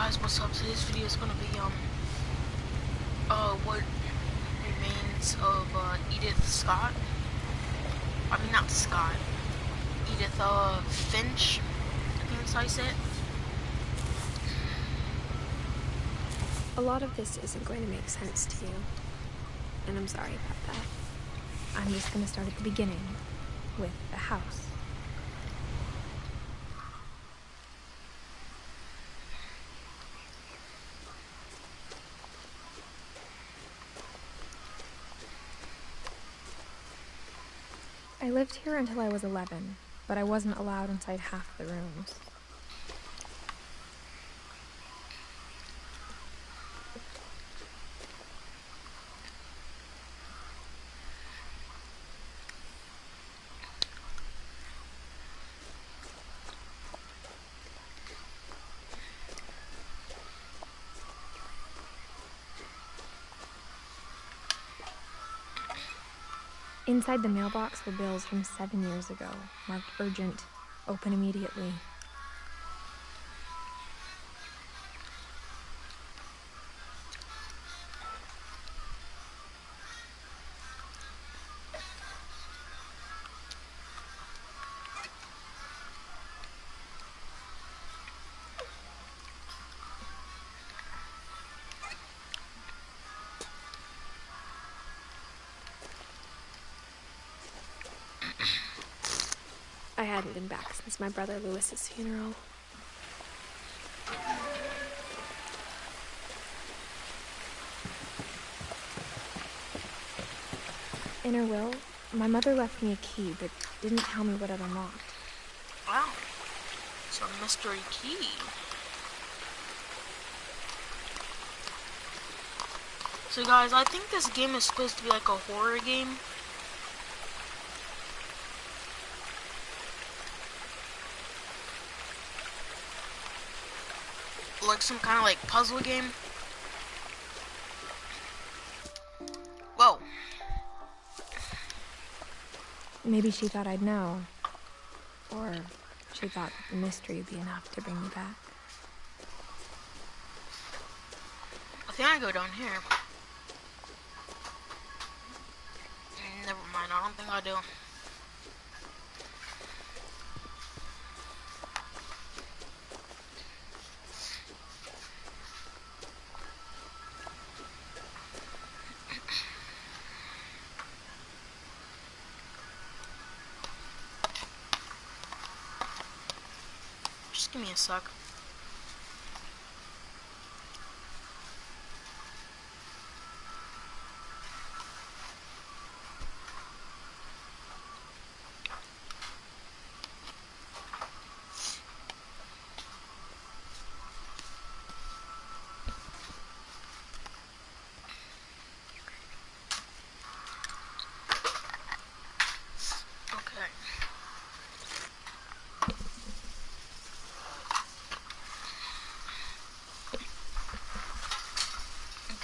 guys, what's up? Today's video is gonna be what remains of Edith Scott. I mean, not Scott. Edith Finch. I think that's how you say it. A lot of this isn't going to make sense to you, and I'm sorry about that. I'm just going to start at the beginning with the house. I lived here until I was 11, but I wasn't allowed inside half the rooms. Inside the mailbox were bills from 7 years ago, marked urgent, open immediately. I hadn't been back since my brother Lewis's funeral. In her will, my mother left me a key, but didn't tell me what it unlocked. Wow, it's a mystery key. So guys, I think this game is supposed to be like a horror game. Like some kind of like puzzle game. Whoa. Maybe she thought I'd know. Or she thought the mystery would be enough to bring me back. I think I go down here. Never mind, I don't think I do. Just give me a sec.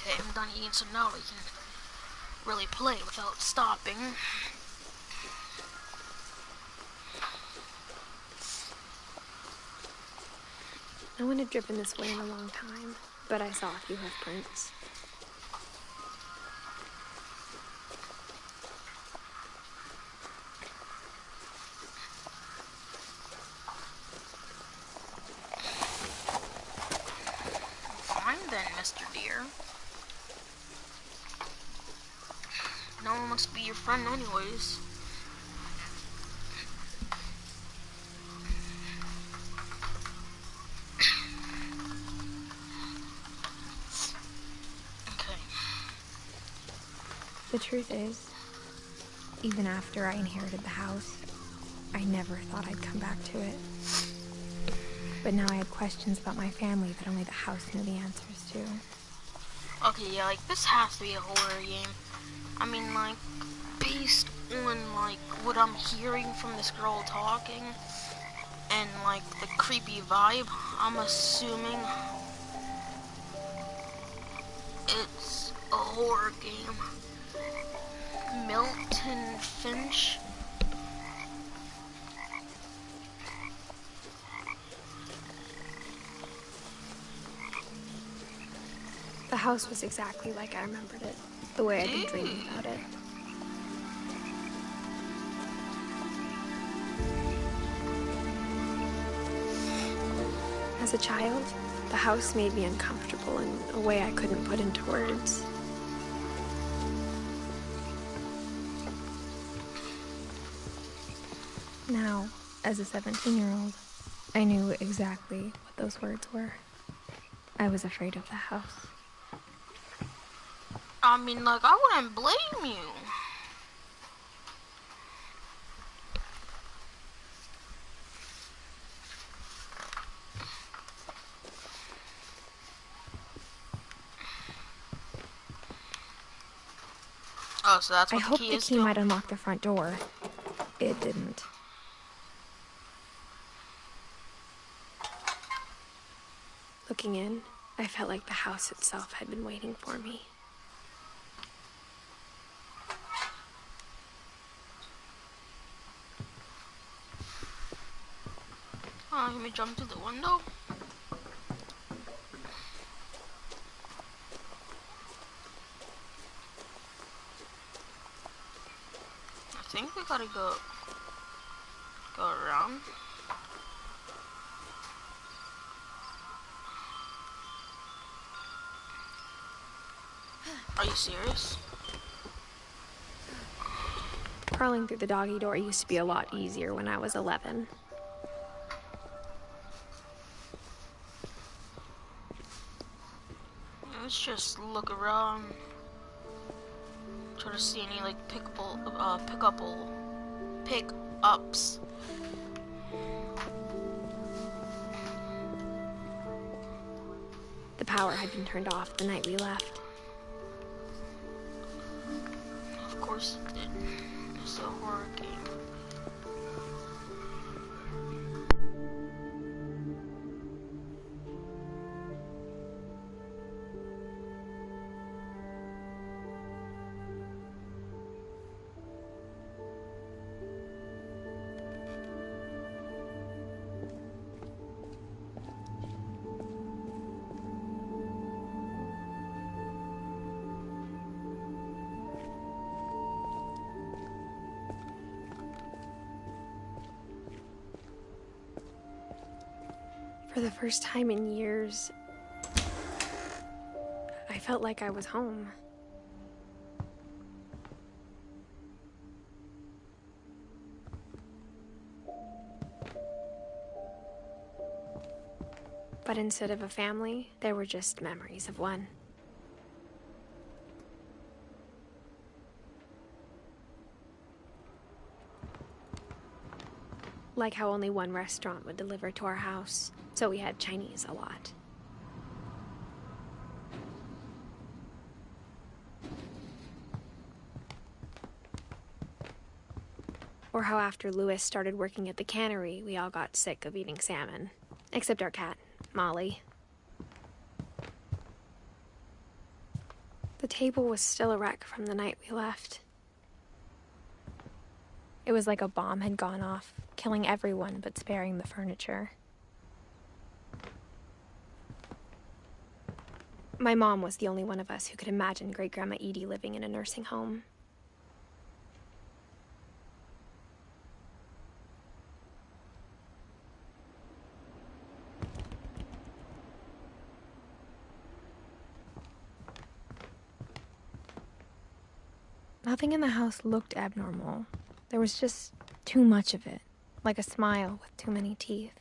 Okay, I'm done eating, so now we can really play without stopping. No one had driven this way in a long time, but I saw a few hoof prints. Fine then, Mr. Deer. No one wants to be your friend anyways. Okay. The truth is, even after I inherited the house, I never thought I'd come back to it. But now I had questions about my family that only the house knew the answers to. Okay, yeah, like, this has to be a horror game. I mean, like, based on, like, what I'm hearing from this girl talking, and, like, the creepy vibe, I'm assuming it's a horror game. Milton Finch. The house was exactly like I remembered it, the way I'd been dreaming about it. As a child, the house made me uncomfortable in a way I couldn't put into words. Now, as a 17-year-old, I knew exactly what those words were. I was afraid of the house. I mean, like, I wouldn't blame you. Oh, so that's what I the hoped key the is key to? might unlock the front door. It didn't. Looking in, I felt like the house itself had been waiting for me. Let me jump to the window. I think we gotta go around. Are you serious? Crawling through the doggy door used to be a lot easier when I was 11. Let's just look around. Try to see any like pickups. The power had been turned off the night we left. Of course it did. It's a horror game. For the first time in years, I felt like I was home. But instead of a family, there were just memories of one. Like how only one restaurant would deliver to our house, so we had Chinese a lot. Or how after Louis started working at the cannery, we all got sick of eating salmon. Except our cat, Molly. The table was still a wreck from the night we left. It was like a bomb had gone off, killing everyone but sparing the furniture. My mom was the only one of us who could imagine Great-Grandma Edie living in a nursing home. Nothing in the house looked abnormal. There was just too much of it, like a smile with too many teeth.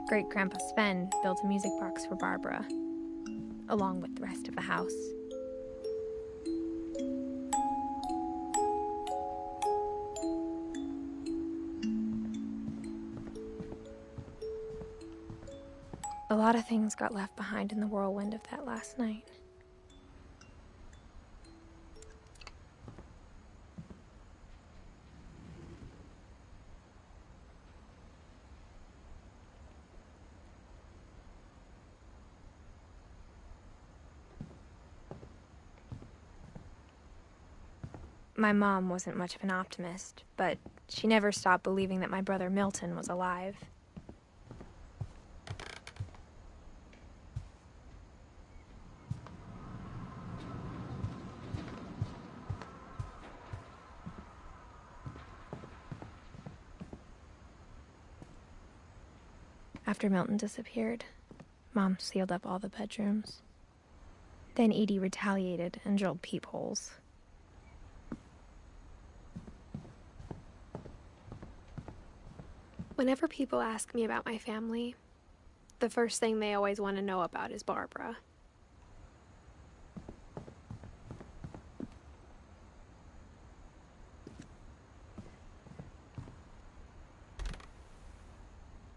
Great-Grandpa Sven built a music box for Barbara, along with the rest of the house. A lot of things got left behind in the whirlwind of that last night. My mom wasn't much of an optimist, but she never stopped believing that my brother Milton was alive. After Milton disappeared, Mom sealed up all the bedrooms. Then Edie retaliated and drilled peepholes. Whenever people ask me about my family, the first thing they always want to know about is Barbara.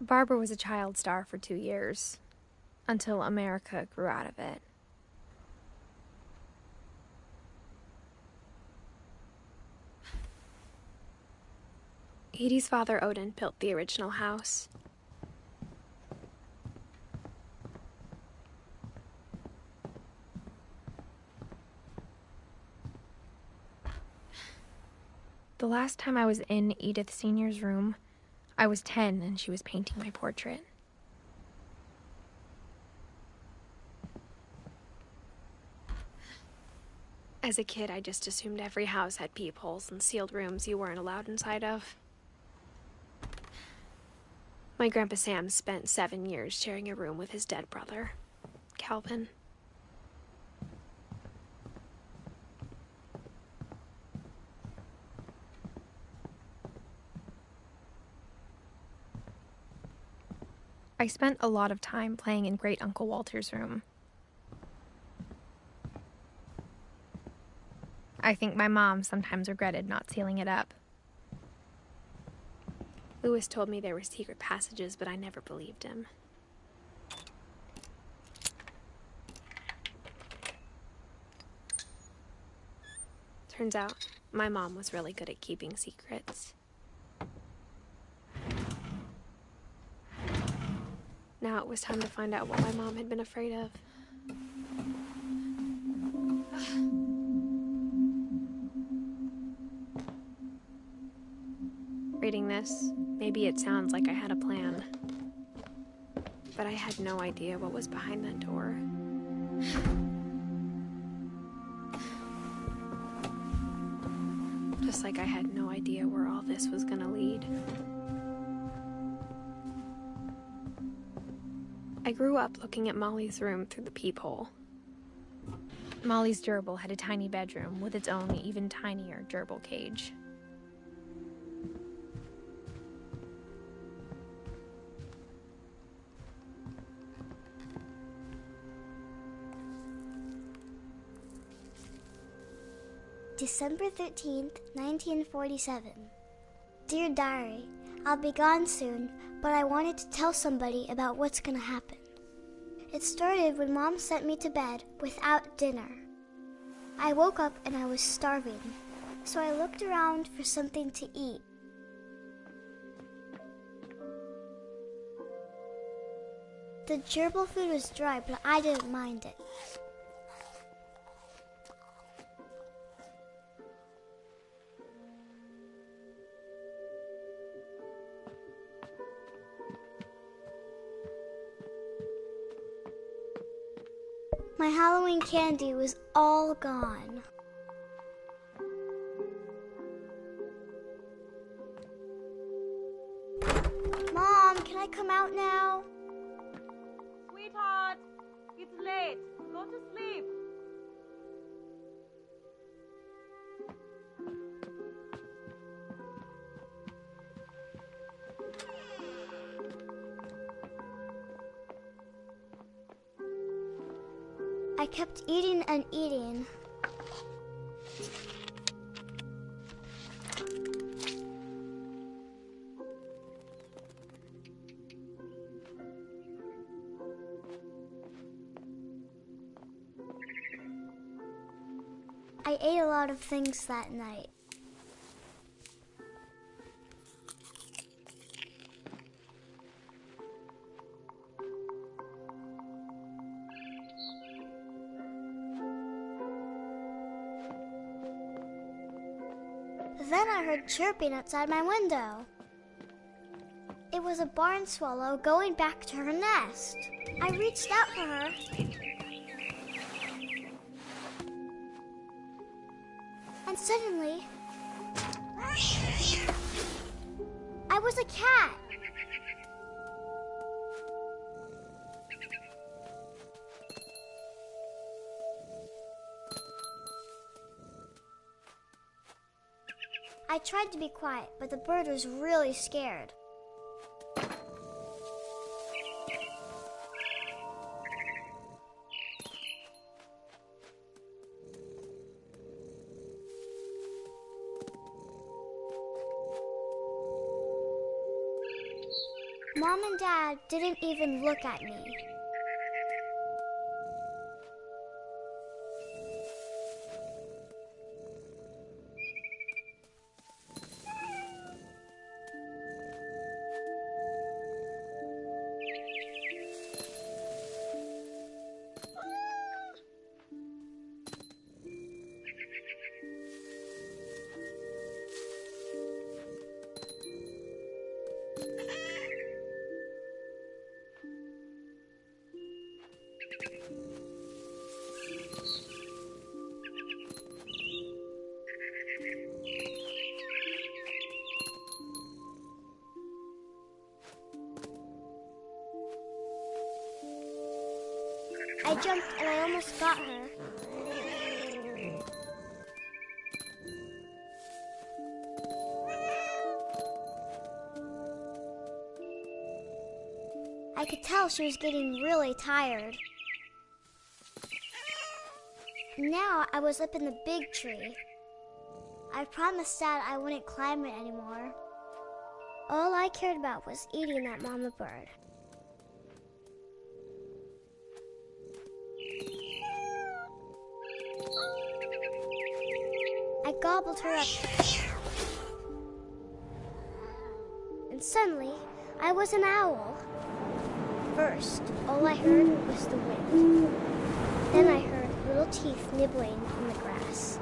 Barbara was a child star for 2 years, until America grew out of it. Edie's father, Odin, built the original house. The last time I was in Edith Sr.'s room, I was 10 and she was painting my portrait. As a kid, I just assumed every house had peepholes and sealed rooms you weren't allowed inside of. My Grandpa Sam spent 7 years sharing a room with his dead brother, Calvin. I spent a lot of time playing in Great Uncle Walter's room. I think my mom sometimes regretted not sealing it up. Lewis told me there were secret passages, but I never believed him. Turns out, my mom was really good at keeping secrets. Now it was time to find out what my mom had been afraid of. Reading this, maybe it sounds like I had a plan. But I had no idea what was behind that door. Just like I had no idea where all this was gonna lead. I grew up looking at Molly's room through the peephole. Molly's gerbil had a tiny bedroom with its own even tinier gerbil cage. December 13th, 1947. Dear Diary, I'll be gone soon, but I wanted to tell somebody about what's gonna happen. It started when Mom sent me to bed without dinner. I woke up and I was starving, so I looked around for something to eat. The gerbil food was dry, but I didn't mind it. My Halloween candy was all gone. Mom, can I come out now? Sweetheart, it's late. Go to sleep. I kept eating and eating. I ate a lot of things that night. Then I heard chirping outside my window. It was a barn swallow going back to her nest. I reached out for her. And suddenly, I was a cat. I tried to be quiet, but the bird was really scared. Mom and Dad didn't even look at me. I jumped and I almost got her. I could tell she was getting really tired. Now I was up in the big tree. I promised Dad I wouldn't climb it anymore. All I cared about was eating that mama bird. I gobbled her up. And suddenly, I was an owl. First, all I heard was the wind. Then I heard little teeth nibbling in the grass.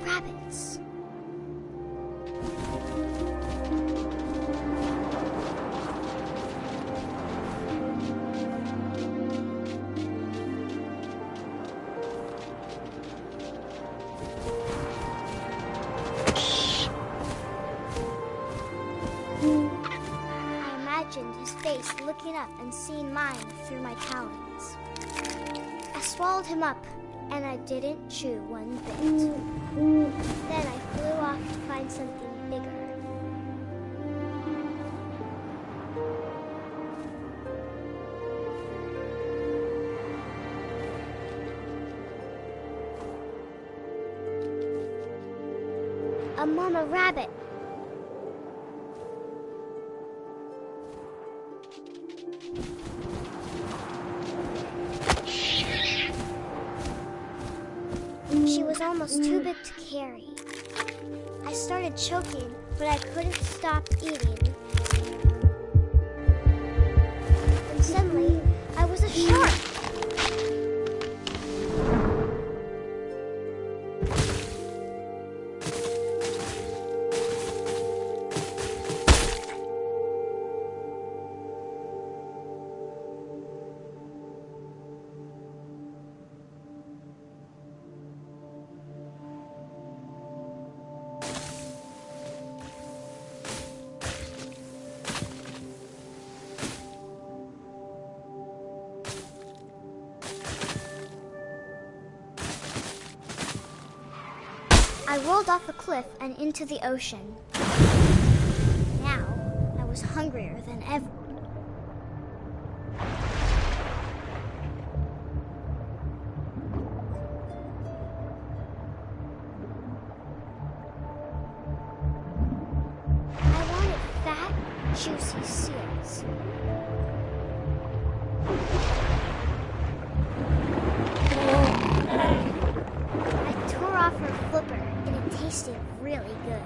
Rabbits. I imagined his face looking up and seeing mine through my talons. I swallowed him up, and I didn't chew one bit. Then I flew off to find something bigger. A mama rabbit. She was almost too big to carry. I started choking, but I couldn't stop eating. And suddenly, I was a shark. I rolled off a cliff and into the ocean. Now, I was hungrier than ever. I wanted fat, juicy seals. tasted really good.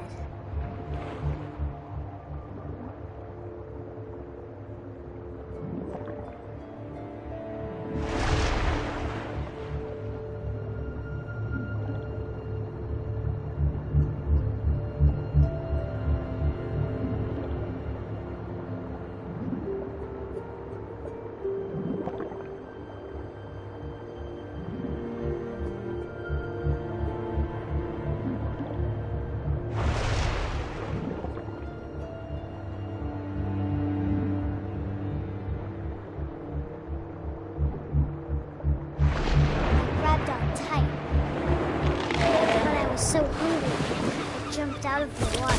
So hungry, I jumped out of the water.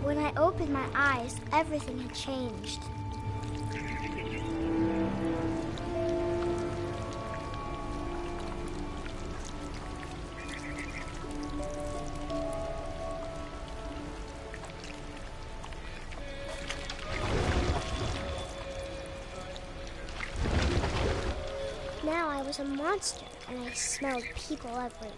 When I opened my eyes, everything had changed. Now I was a monster, and I smelled people everywhere.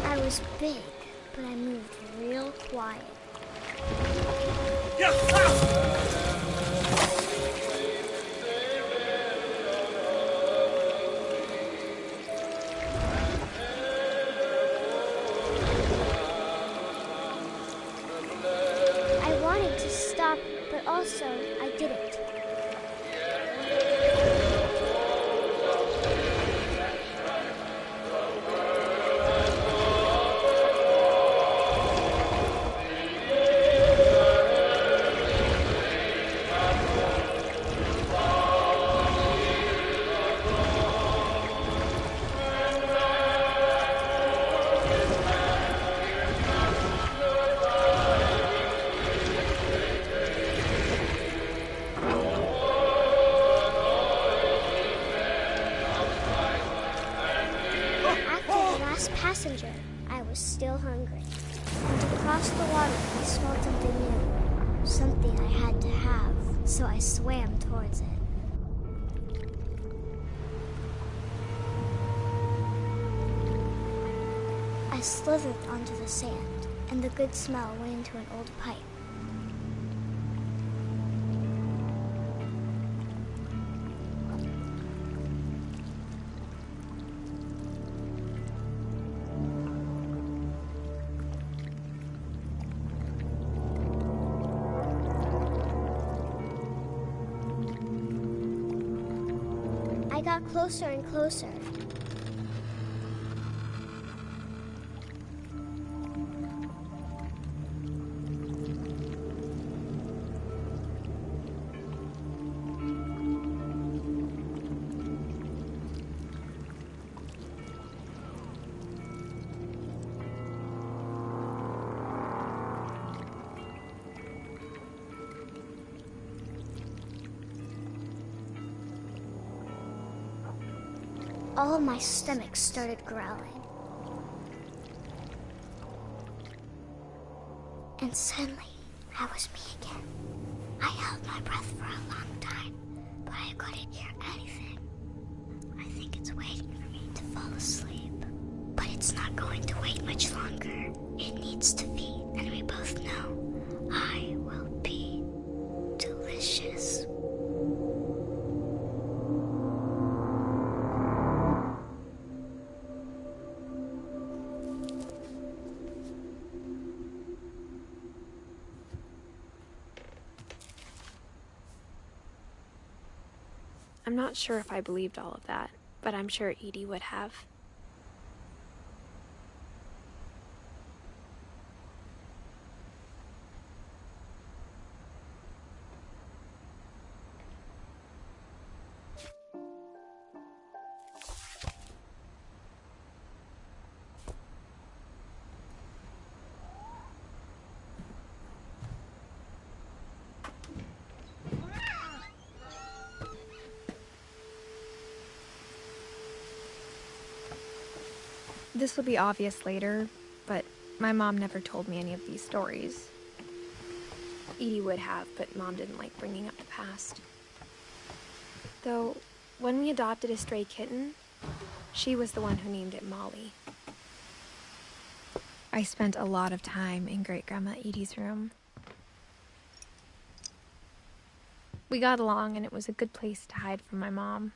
I was big, but I moved real quiet. I wanted to stop, but also I didn't. Passenger, I was still hungry. And across the water, I smelled something new. Something I had to have, so I swam towards it. I slithered onto the sand, and the good smell went into an old pipe. I got closer and closer. All my stomach started growling. And suddenly, I was me again. I held my breath for a long time, but I couldn't hear anything. I think it's waiting for me to fall asleep. But it's not going to wait much longer. It needs to feed, and we both know I will be delicious. I'm not sure if I believed all of that, but I'm sure Edie would have. This will be obvious later, but my mom never told me any of these stories. Edie would have, but Mom didn't like bringing up the past. Though, when we adopted a stray kitten, she was the one who named it Molly. I spent a lot of time in Great-Grandma Edie's room. We got along, and it was a good place to hide from my mom.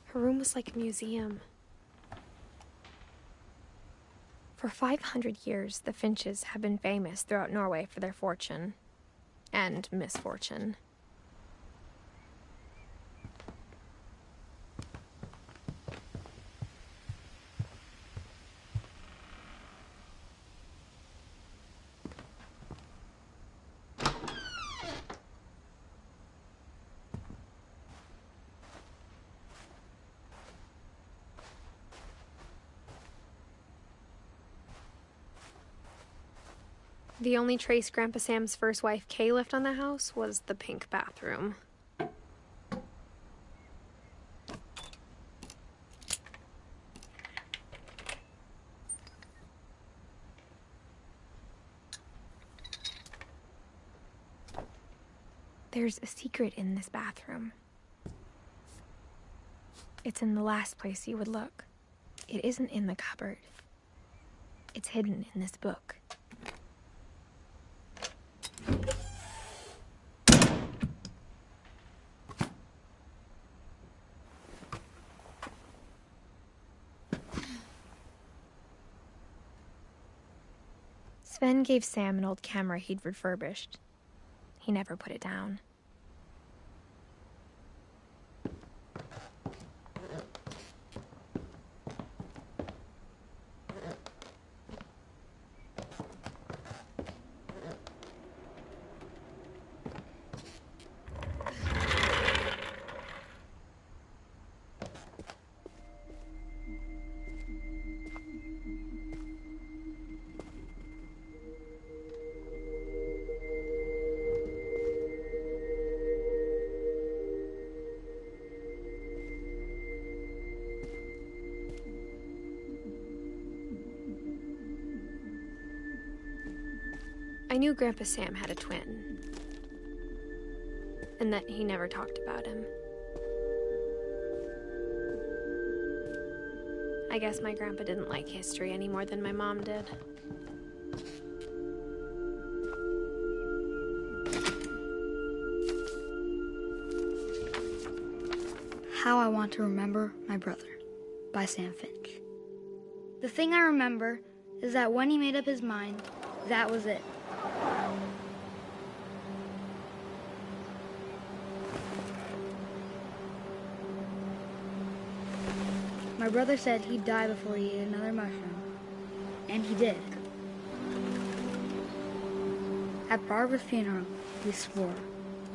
Her room was like a museum. For 500 years, the Finches have been famous throughout Norway for their fortune and misfortune. The only trace Grandpa Sam's first wife, Kay, left on the house was the pink bathroom. There's a secret in this bathroom. It's in the last place you would look. It isn't in the cupboard. It's hidden in this book. Sven gave Sam an old camera he'd refurbished. He never put it down. I knew Grandpa Sam had a twin, and that he never talked about him. I guess my grandpa didn't like history any more than my mom did. How I Want to Remember My Brother by Sam Finch. The thing I remember is that when he made up his mind, that was it. My brother said he'd die before he ate another mushroom, and he did. At Barbara's funeral, we swore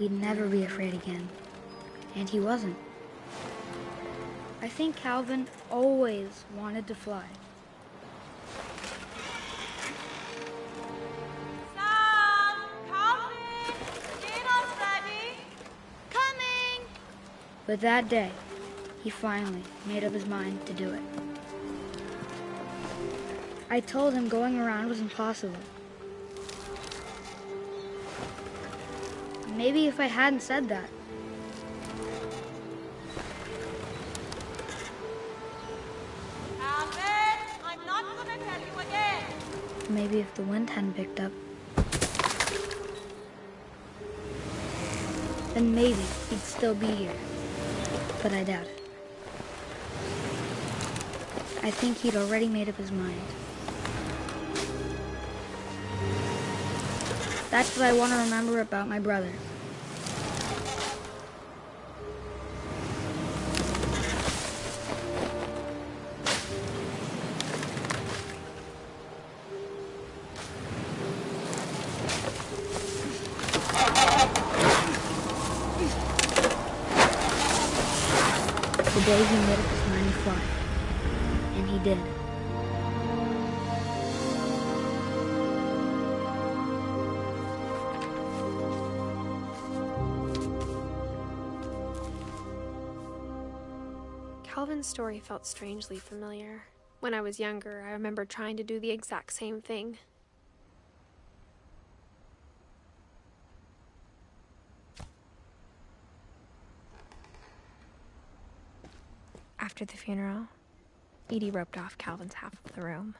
we'd never be afraid again, and he wasn't. I think Calvin always wanted to fly. Sam! Calvin! Dinner's ready! Coming! But that day, he finally made up his mind to do it. I told him going around was impossible. Maybe if I hadn't said that, Calvin! I'm not gonna tell you again! maybe if the wind hadn't picked up, then maybe he'd still be here. But I doubt it. I think he'd already made up his mind. That's what I want to remember about my brother. The day he made up his mind to fly. And he did. Calvin's story felt strangely familiar. When I was younger, I remember trying to do the exact same thing. After the funeral, Edie roped off Calvin's half of the room.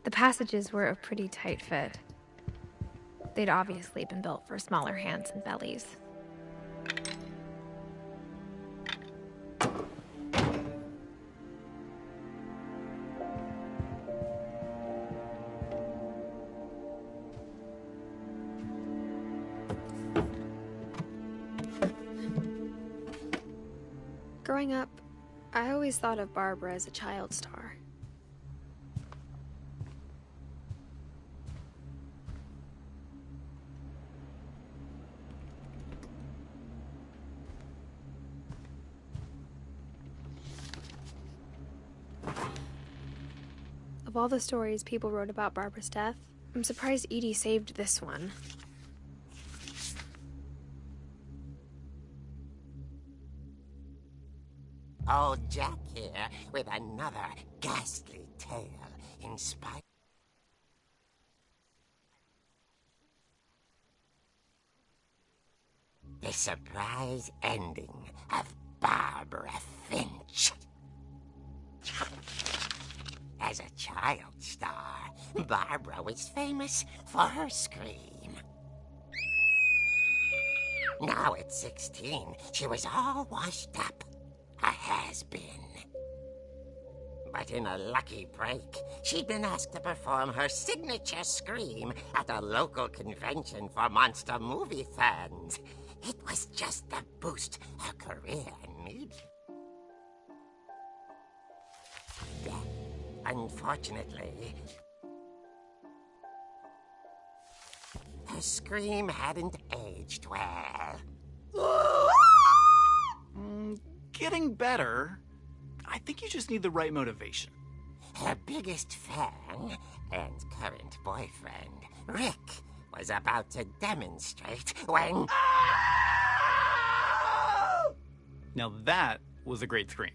The passages were a pretty tight fit. They'd obviously been built for smaller hands and bellies. Growing up, I always thought of Barbara as a child star. Of all the stories people wrote about Barbara's death, I'm surprised Edie saved this one. Old Jack here with another ghastly tale inspired. The surprise ending of Barbara Finch. As a child star, Barbara was famous for her scream. Now at 16, she was all washed up. A has-been. But in a lucky break, she'd been asked to perform her signature scream at a local convention for monster movie fans. It was just the boost her career needed. Then, unfortunately, her scream hadn't aged well. Getting better. I think you just need the right motivation. Her biggest fan and current boyfriend, Rick, was about to demonstrate when... Now that was a great scream.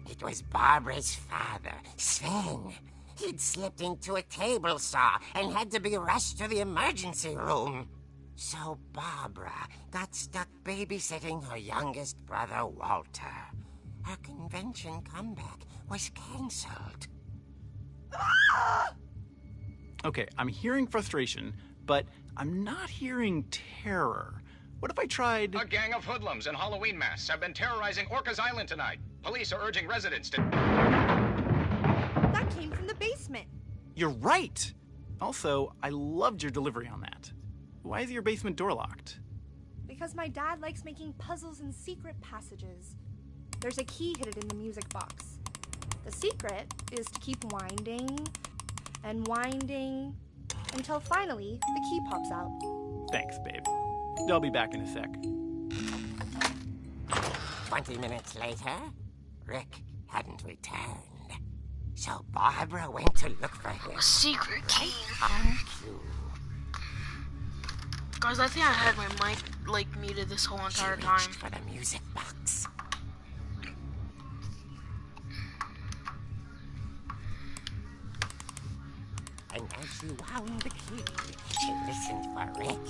It was Barbara's father, Sven. He'd slipped into a table saw and had to be rushed to the emergency room. So Barbara got stuck babysitting her youngest brother, Walter. Her convention comeback was cancelled. Okay, I'm hearing frustration, but I'm not hearing terror. What if I tried... A gang of hoodlums in Halloween masks have been terrorizing Orcas Island tonight. Police are urging residents to... That came from the basement. You're right! Also, I loved your delivery on that. Why is your basement door locked? Because my dad likes making puzzles and secret passages. There's a key hidden in the music box. The secret is to keep winding and winding until finally the key pops out. Thanks, babe. I'll be back in a sec. 20 minutes later, Rick hadn't returned. So Barbara went to look for him. A secret key. On cue. Guys, I think I had my mic, muted this whole entire She time. reached for the music box. And as she wound the key, she listened for Rick,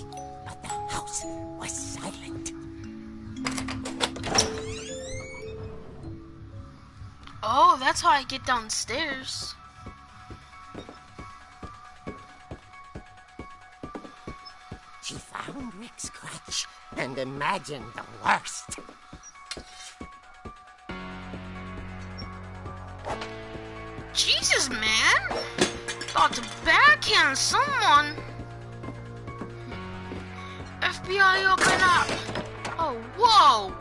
but the house was silent. Oh, that's how I get downstairs. She found Rick's crutch and imagined the worst. Jesus, man! Thought to backhand someone. FBI, open up! Oh, whoa!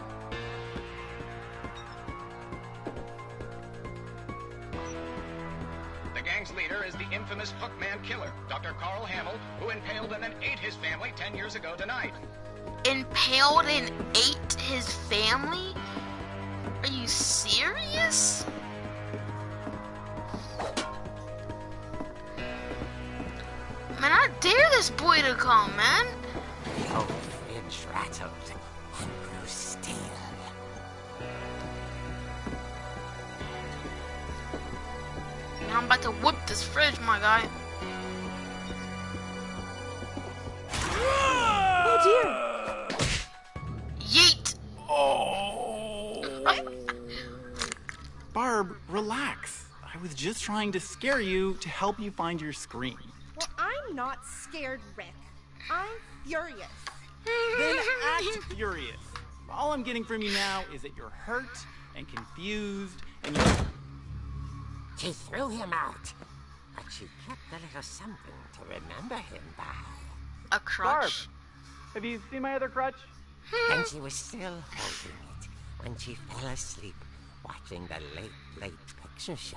The gang's leader is the infamous Hookman killer, Dr. Carl Hamill, who impaled and then ate his family 10 years ago tonight. Impaled and ate his family? Are you serious? Man, I dare this boy to come, man. The old Finch rattled and grew still. I'm about to whip this fridge, my guy. Oh dear! Yeet! Oh. Barb, relax. I was just trying to scare you to help you find your screen. Well, I'm not scared, Rick. I'm furious. Then act furious. All I'm getting from you now is that you're hurt and confused and you... She threw him out, but she kept a little something to remember him by. A crutch? Barb, have you seen my other crutch? And she was still holding it when she fell asleep watching the late picture show.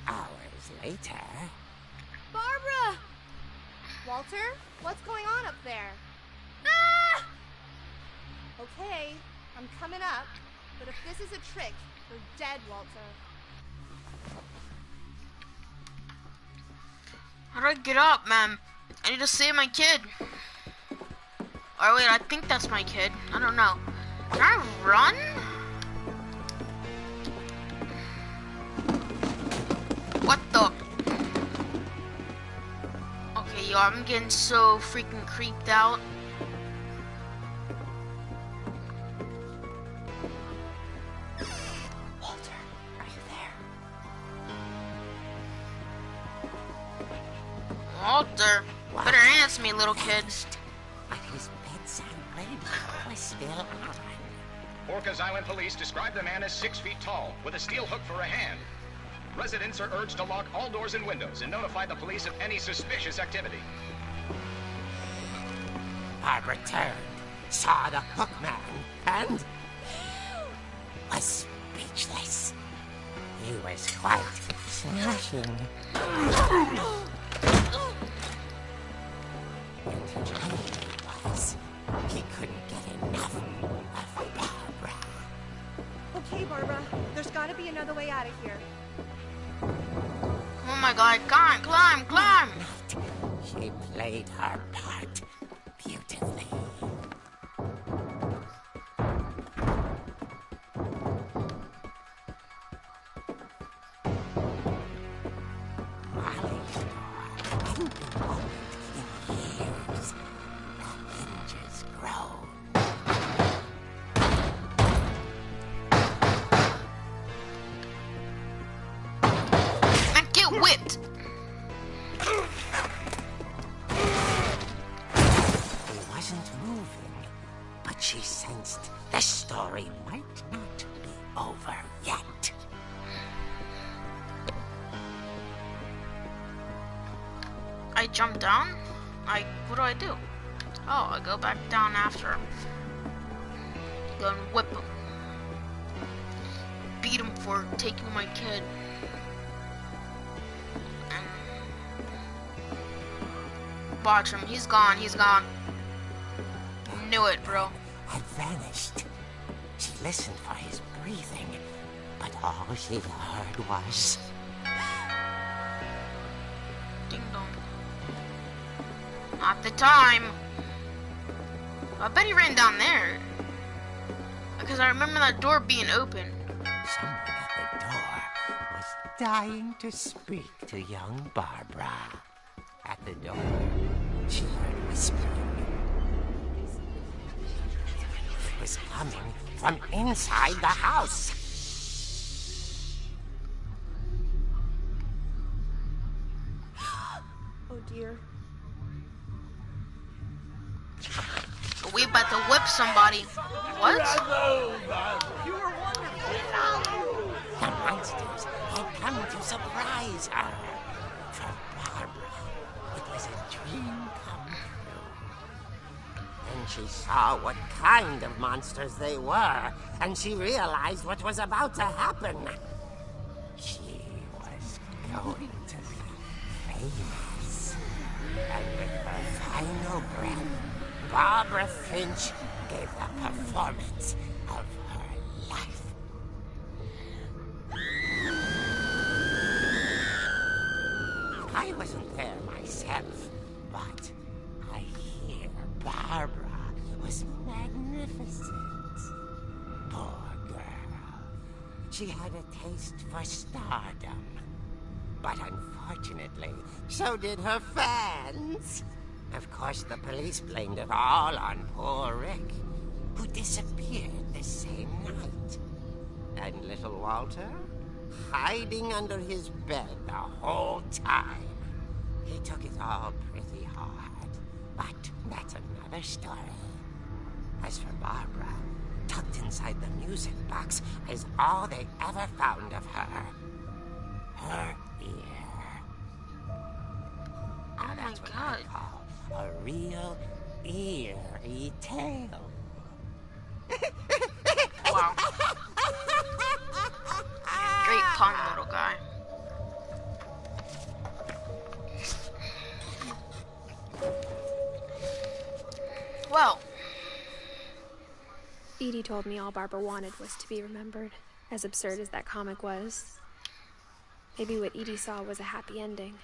Hours later... Barbara! Walter, what's going on up there? Ah! Okay, I'm coming up, but if this is a trick, you're dead, Walter. How do I get up, man? I need to save my kid. Oh wait, I think that's my kid. I don't know. Can I run? What the? Okay, yo, I'm getting so freaking creeped out. Walter, are you there? Walter, better answer me, little kid. But his bedside radio was still on. Orcas Island police describe the man as 6 feet tall, with a steel hook for a hand. Residents are urged to lock all doors and windows and notify the police of any suspicious activity. Barbara turned, saw the hook man, and was speechless. He was quite smashing. And was he couldn't get enough of Barbara. Okay, Barbara, there's gotta be another way out of here. Oh my god, climb! She played her part beautifully. Molly's door hadn't been opened in years. The hinges groaned. And get whipped! He wasn't moving, but she sensed the story might not be over yet. I jump down? What do I do? Oh, I go back down after him. Go and whip him. Beat him for taking my kid. And watch him. He's gone. Knew it, bro. Had vanished. She listened for his breathing, but all she heard was... Ding dong. Not the time. I bet he ran down there. Because I remember that door being open. Someone at the door was dying to speak to young Barbara. At the door, she heard whispering. It was coming from inside the house. Oh dear. We about to whip somebody. What? The monsters had come to surprise her. For Barbara, it was a dream come true. Then she saw what kind of monsters they were, and she realized what was about to happen. She was going to be famous. And with her final breath, Barbara Finch gave the performance of her life. I wasn't there myself, but I hear Barbara was magnificent. Poor girl. She had a taste for stardom. But unfortunately, so did her fans. Of course, the police blamed it all on poor Rick, who disappeared the same night. And little Walter, hiding under his bed the whole time. He took it all pretty hard, but that's another story. As for Barbara, tucked inside the music box is all they ever found of her. Her ear. Oh my God. A real eerie tale. Wow. Great pun, little guy. Well. Edie told me all Barbara wanted was to be remembered, as absurd as that comic was. Maybe what Edie saw was a happy ending.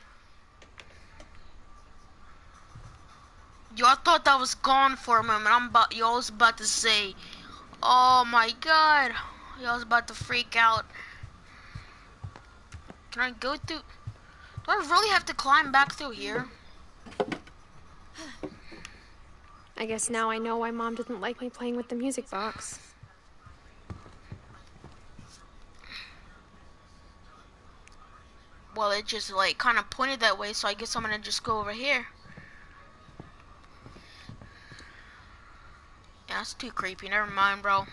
Yo, I thought that was gone for a moment. Y'all was about to say, oh my God. Y'all was about to freak out. Can I go through? Do I really have to climb back through here? I guess now I know why Mom didn't like me playing with the music box. Well, it just like kind of pointed that way, so I guess I'm gonna just go over here. Yeah, that's too creepy. Never mind, bro.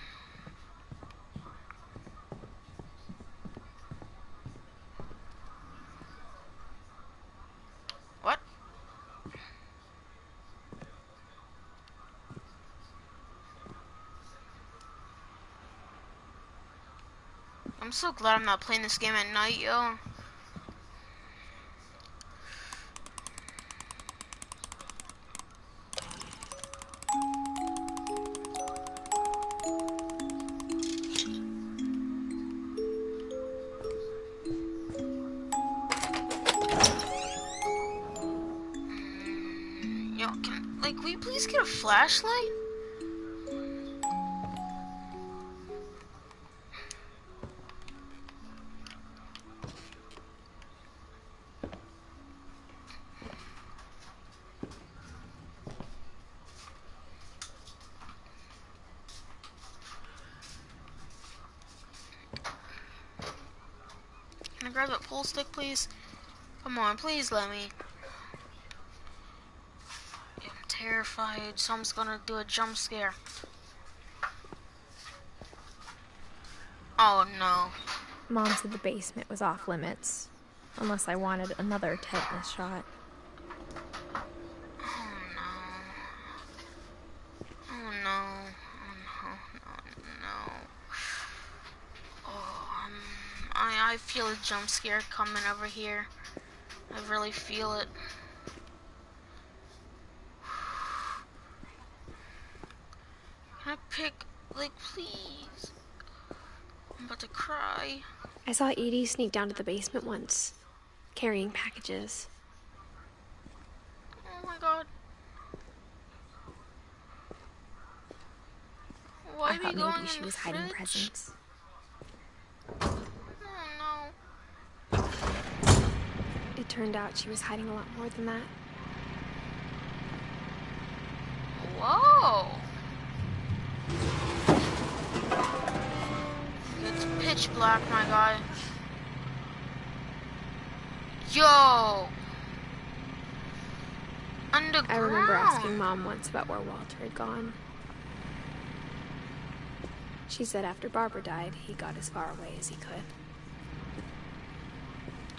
What? I'm so glad I'm not playing this game at night, yo. Will you please get a flashlight? Can I grab that pole stick, please? Come on, please let me. Terrified, someone's gonna do a jump scare. Oh no. Mom said the basement was off limits, unless I wanted another tetanus shot. Oh no. Oh no. Oh no. Oh, I feel a jump scare coming over here. I really feel it. Can I pick, like, please? I'm about to cry. I saw Edie sneak down to the basement once, carrying packages. Oh my God. Why I thought maybe she was hiding fridge? presents. Oh no. It turned out she was hiding a lot more than that. Whoa. It's pitch black, my guy. Yo. Underground. I remember asking Mom once about where Walter had gone. She said after Barbara died, he got as far away as he could.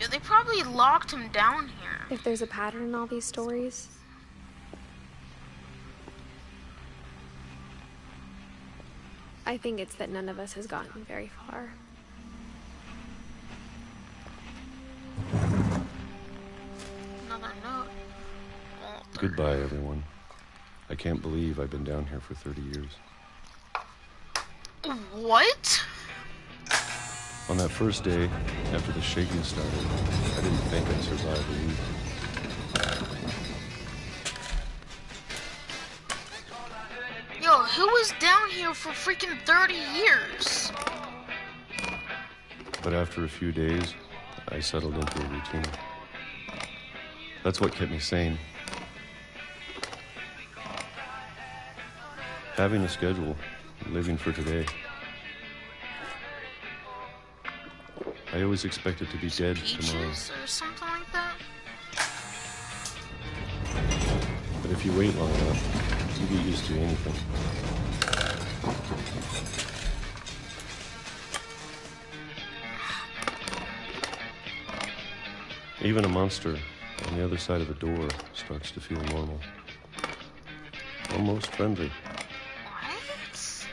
Yeah, they probably locked him down here. If there's a pattern in all these stories, I think it's that none of us has gotten very far. Another note. Goodbye, everyone. I can't believe I've been down here for 30 years. What? On that first day, after the shaking started, I didn't think I'd survive a week. Yo, who was down here for freaking 30 years? But after a few days, I settled into a routine. That's what kept me sane. Having a schedule, living for today. I always expected to be dead tomorrow. Or something like that? But if you wait long enough, you get used to anything. Even a monster on the other side of the door starts to feel normal. Almost friendly. What?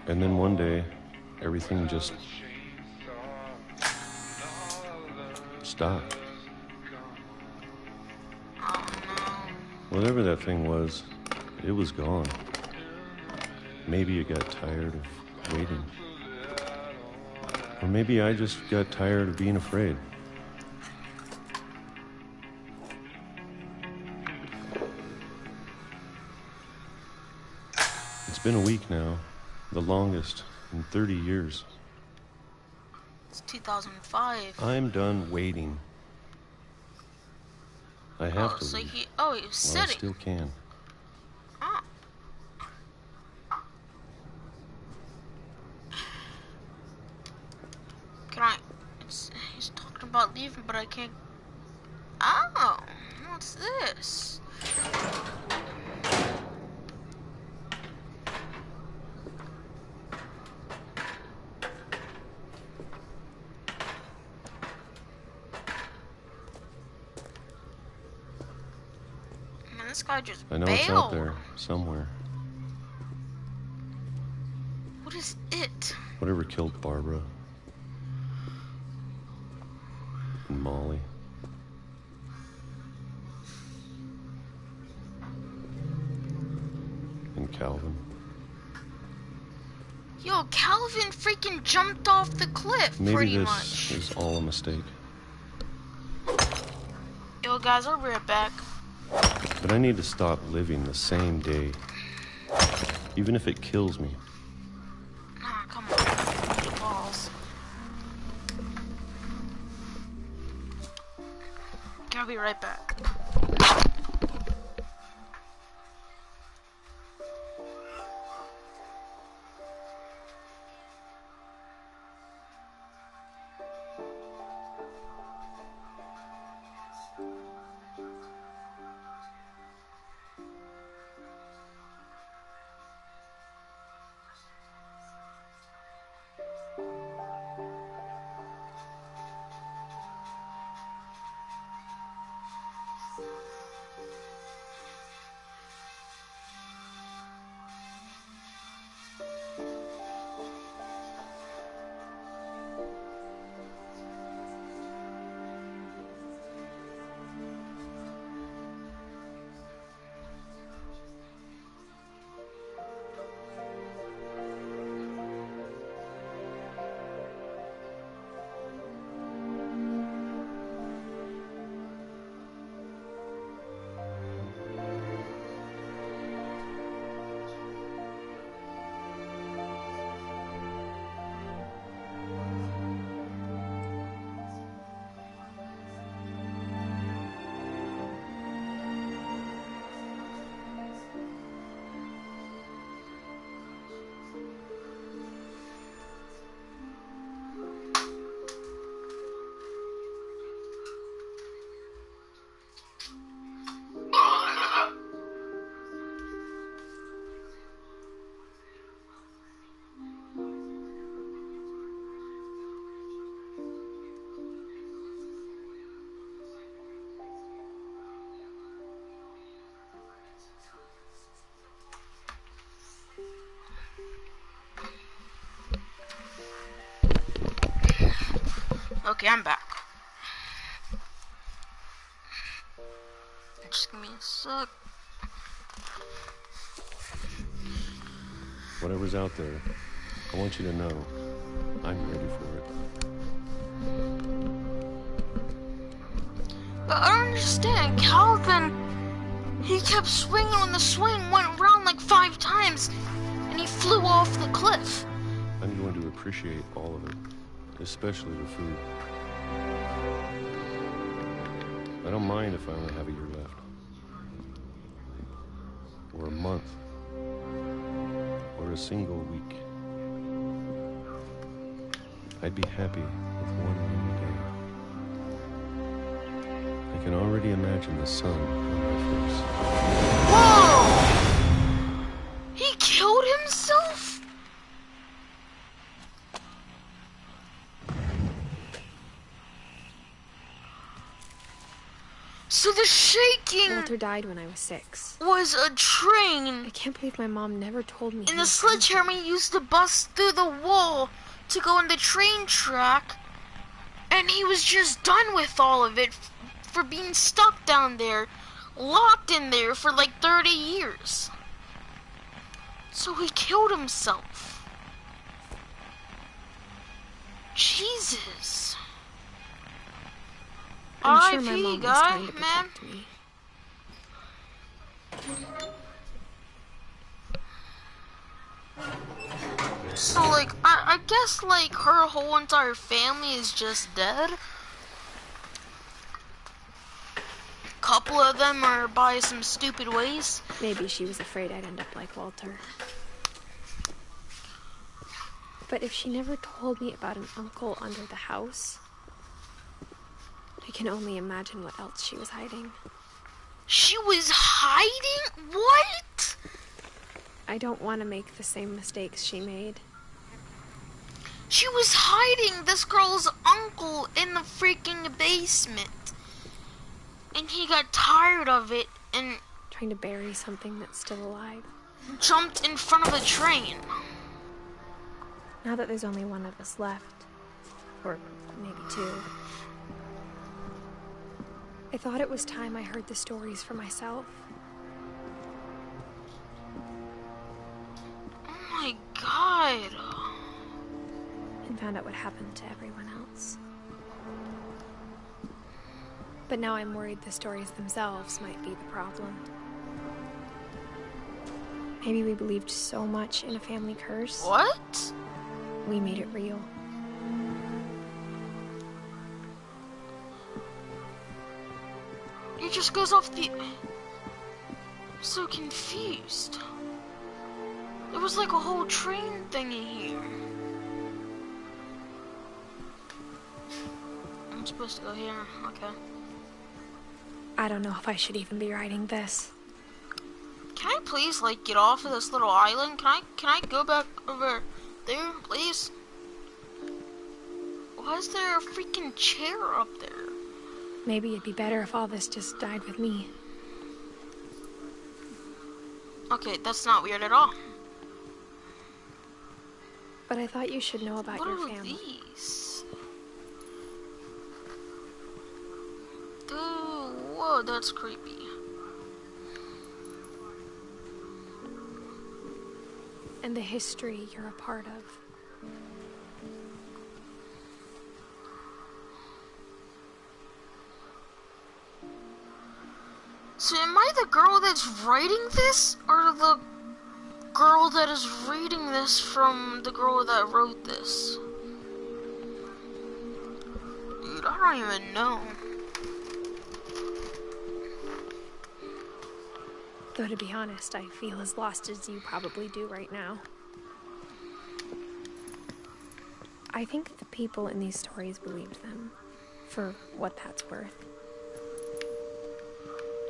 And then one day, everything just stopped. Oh no. Whatever that thing was, it was gone. Maybe it got tired of waiting. Or maybe I just got tired of being afraid. It's been a week now, the longest in 30 years. It's 2005. I'm done waiting. I have to So leave. he was Well, I sitting. still can. Oh. Can I? He's talking about leaving, but I can't. Oh, what's this? Man, this guy just I know bailed. it's out there, somewhere. What is it? Whatever killed Barbara. And Molly. And Calvin. Yo, Calvin freaking jumped off the cliff, Maybe pretty this much. is all a mistake. Yo, guys, I'll be right back. But I need to stop living the same day. Even if it kills me. Ah, come on. Balls. Okay, I'll be right back. Okay, I'm back. Just give me a sec. Whatever's out there, I want you to know I'm ready for it. But I don't understand. Calvin, he kept swinging on the swing, went around like 5 times, and he flew off the cliff. I'm going to appreciate all of it, especially the food. I don't mind if I only have a year left. Or a month. Or a single week. I'd be happy with one rainy day. I can already imagine the sun on my face. Whoa! He killed himself? So the shaking Walter died when I was 6. was a train. I can't believe my mom never told me. And the sledgehammer used to bust through the wall to go on the train track. And he was just done with all of it for being stuck down there, locked in there for like 30 years. So he killed himself. Jesus. I'm sure my R.I.P. mom was guy, trying to man. protect me. So, like, I guess, like, her whole entire family is just dead. Couple of them are by some stupid ways. Maybe she was afraid I'd end up like Walter. But if she never told me about an uncle under the house, I can only imagine what else she was hiding. She was hiding? What? I don't want to make the same mistakes she made. She was hiding this girl's uncle in the freaking basement. And he got tired of it and Trying to bury something that's still alive. jumped in front of a train. Now that there's only one of us left, or maybe 2, I thought it was time I heard the stories for myself. Oh my god. And found out what happened to everyone else. But now I'm worried the stories themselves might be the problem. Maybe we believed so much in a family curse. What? We made it real. It just goes off the... I'm so confused. There was like a whole train thingy here. I'm supposed to go here. Okay. I don't know if I should even be writing this. Can I please, like, get off of this little island? Can I go back over there, please? Why is there a freaking chair up there? Maybe it'd be better if all this just died with me. Okay, that's not weird at all. But I thought you should know about What your are family. these? Dude, whoa, that's creepy. And the history you're a part of. So am I the girl that's writing this? Or the girl that is reading this from the girl that wrote this? Dude, I don't even know. Though to be honest, I feel as lost as you probably do right now. I think the people in these stories believed them, for what that's worth.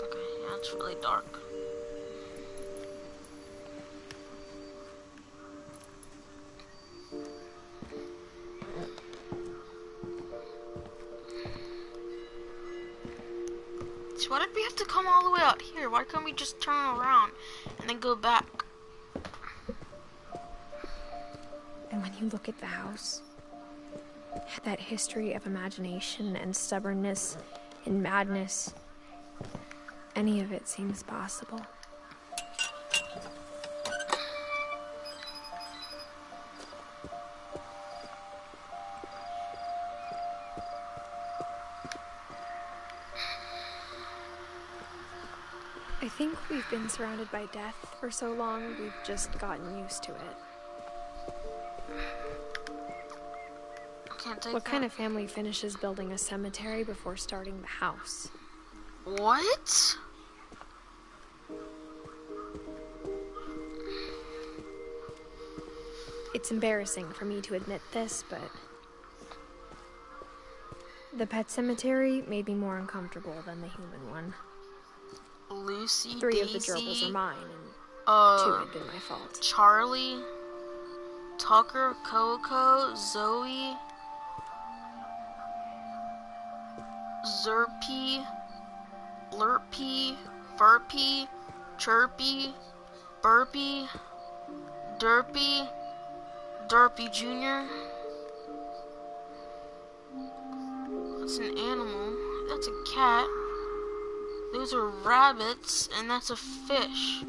Okay, yeah, it's really dark. So why did we have to come all the way out here? Why can't we just turn around and then go back? And when you look at the house, had that history of imagination and stubbornness and madness. Any of it seems possible. I think we've been surrounded by death for so long, we've just gotten used to it. What kind of family finishes building a cemetery before starting the house? What? It's embarrassing for me to admit this, but the pet cemetery made me more uncomfortable than the human one. Lucy, 3 Daisy, of the gerbils are mine, and 2 had been my fault. Charlie, Tucker, Coco, Zoe, Zerpy, Blurpy, Burpy, Chirpy, Burpy, Derpy, Derpy Jr. That's an animal. That's a cat. Those are rabbits, and that's a fish.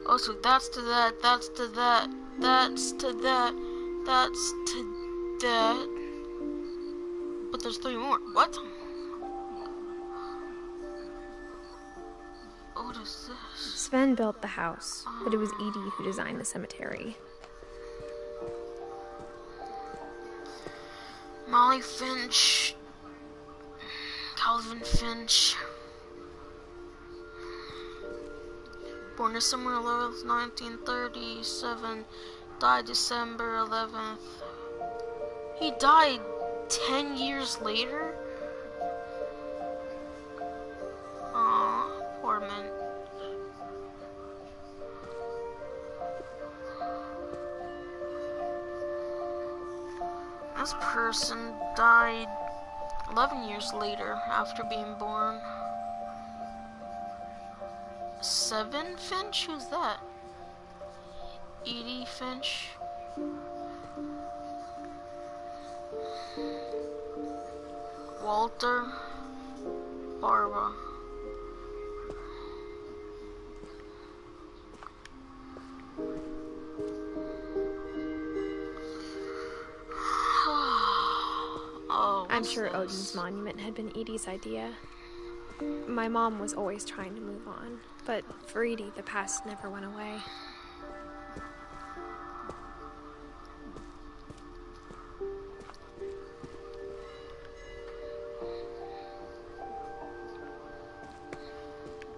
Oh, so that's to that, that's to that, that's to that, that's to that. But there's 3 more. What? What is this? Sven built the house, but it was Edie who designed the cemetery. Molly Finch, Calvin Finch, born December 11th, 1937, died December 11th. He died 10 years later? Aw, poor man. This person died 11 years later after being born. 7 Finch? Who's that? Edie Finch? Walter? Barbara? I'm sure Odin's monument had been Edie's idea. My mom was always trying to move on, but for Edie, the past never went away.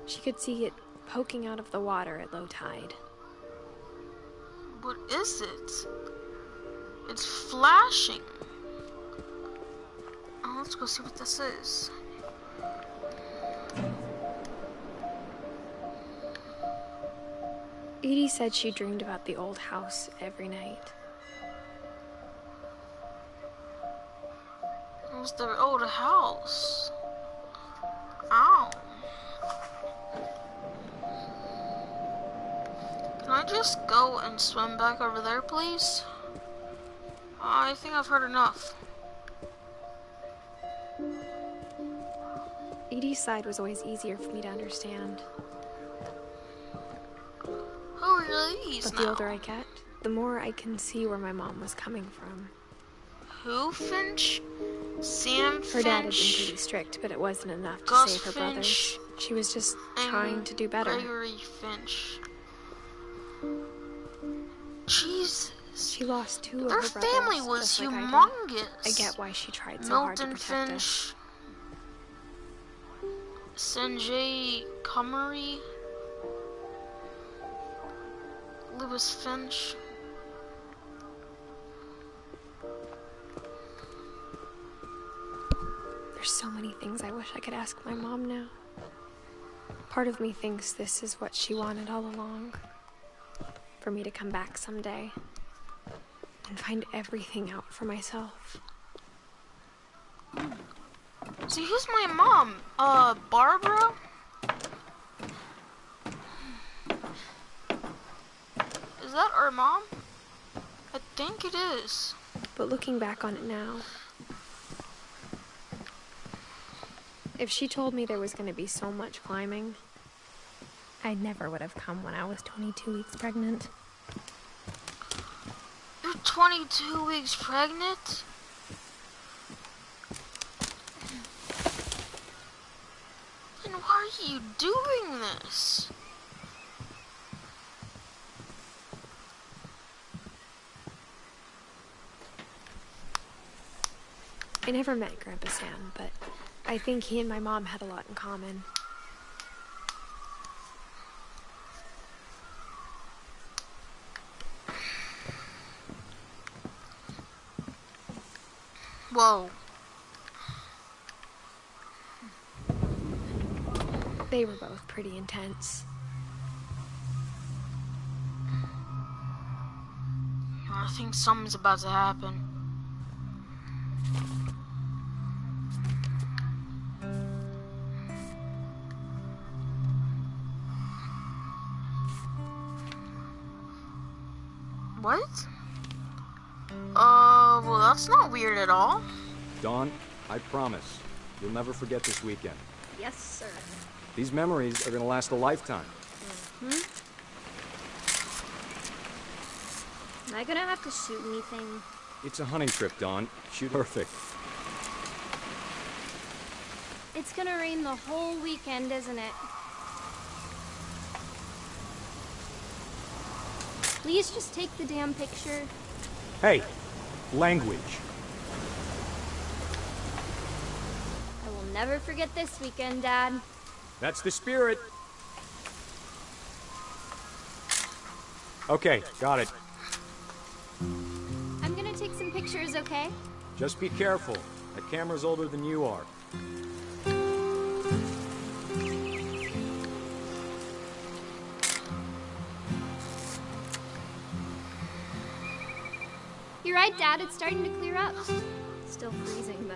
She could see it poking out of the water at low tide. What is it? It's flashing. Oh, let's go see what this is. Edie said she dreamed about the old house every night. It was their old house. Ow. Can I just go and swim back over there, please? I think I've heard enough. Edie's side was always easier for me to understand. Who are these But the older I get, the more I can see where my mom was coming from. Who Finch? Sam Finch? Her dad had been pretty strict, but it wasn't enough to Gus save her Finch, brothers. She was just trying to do better. Gregory Finch. Jesus. She lost 2 of Their her brothers. family was just like humongous. I get why she tried so hard to Milton protect us. Finch. Sanjay Kumari. Lewis Finch. There's so many things I wish I could ask my mom now. Part of me thinks this is what she wanted all along. For me to come back someday and find everything out for myself. See, who's my mom? Barbara? Is that our mom? think it is. But looking back on it now, if she told me there was going to be so much climbing, I never would have come when I was 22 weeks pregnant. You're 22 weeks pregnant? Then why are you doing this? I never met Grandpa Sam, but I think he and my mom had a lot in common. Whoa. They were both pretty intense. I think something's about to happen. What? Well, that's not weird at all. Dawn, I promise, you'll never forget this weekend. Yes, sir. These memories are gonna last a lifetime. Am I gonna have to shoot anything? It's a hunting trip, Dawn. Shoot perfect. It's gonna rain the whole weekend, isn't it? Please just take the damn picture. Hey, language. I will never forget this weekend, Dad. That's the spirit. Okay, got it. I'm gonna take some pictures, okay? Just be careful. That camera's older than you are. You're right, Dad. It's starting to clear up. Still freezing, though.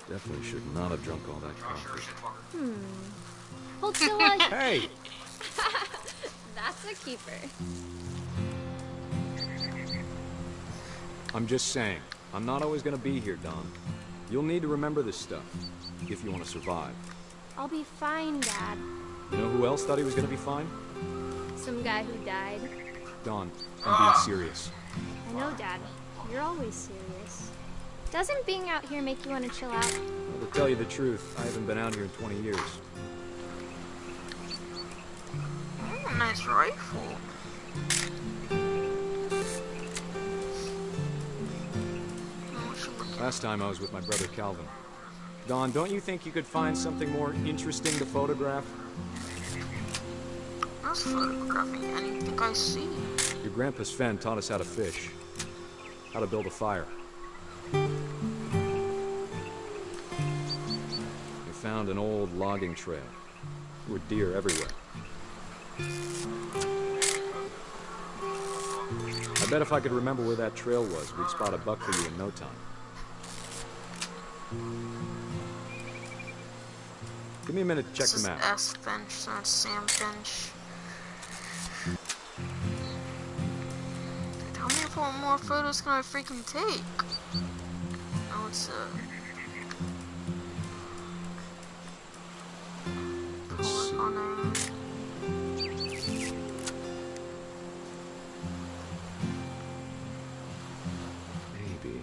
Definitely should not have drunk all that coffee. Hold still, Hey! That's a keeper. I'm just saying, I'm not always gonna be here, Don. You'll need to remember this stuff, if you want to survive. I'll be fine, Dad. You know who else thought he was gonna be fine? Some guy who died. Don, I'm being serious. I know, Dad. You're always serious. Doesn't being out here make you want to chill out? Well, to tell you the truth, I haven't been out here in 20 years. Oh, nice rifle. Last time I was with my brother Calvin. Don, don't you think you could find something more interesting to photograph? I was photographing anything I see. Your grandpa Sven taught us how to fish, how to build a fire. We found an old logging trail. There were deer everywhere. I bet if I could remember where that trail was, we'd spot a buck for you in no time. Give me a minute to check the map. This is S. Finch, not Sam Finch. Tell me what more photos can I freaking take? Oh, it's Let's see. Maybe.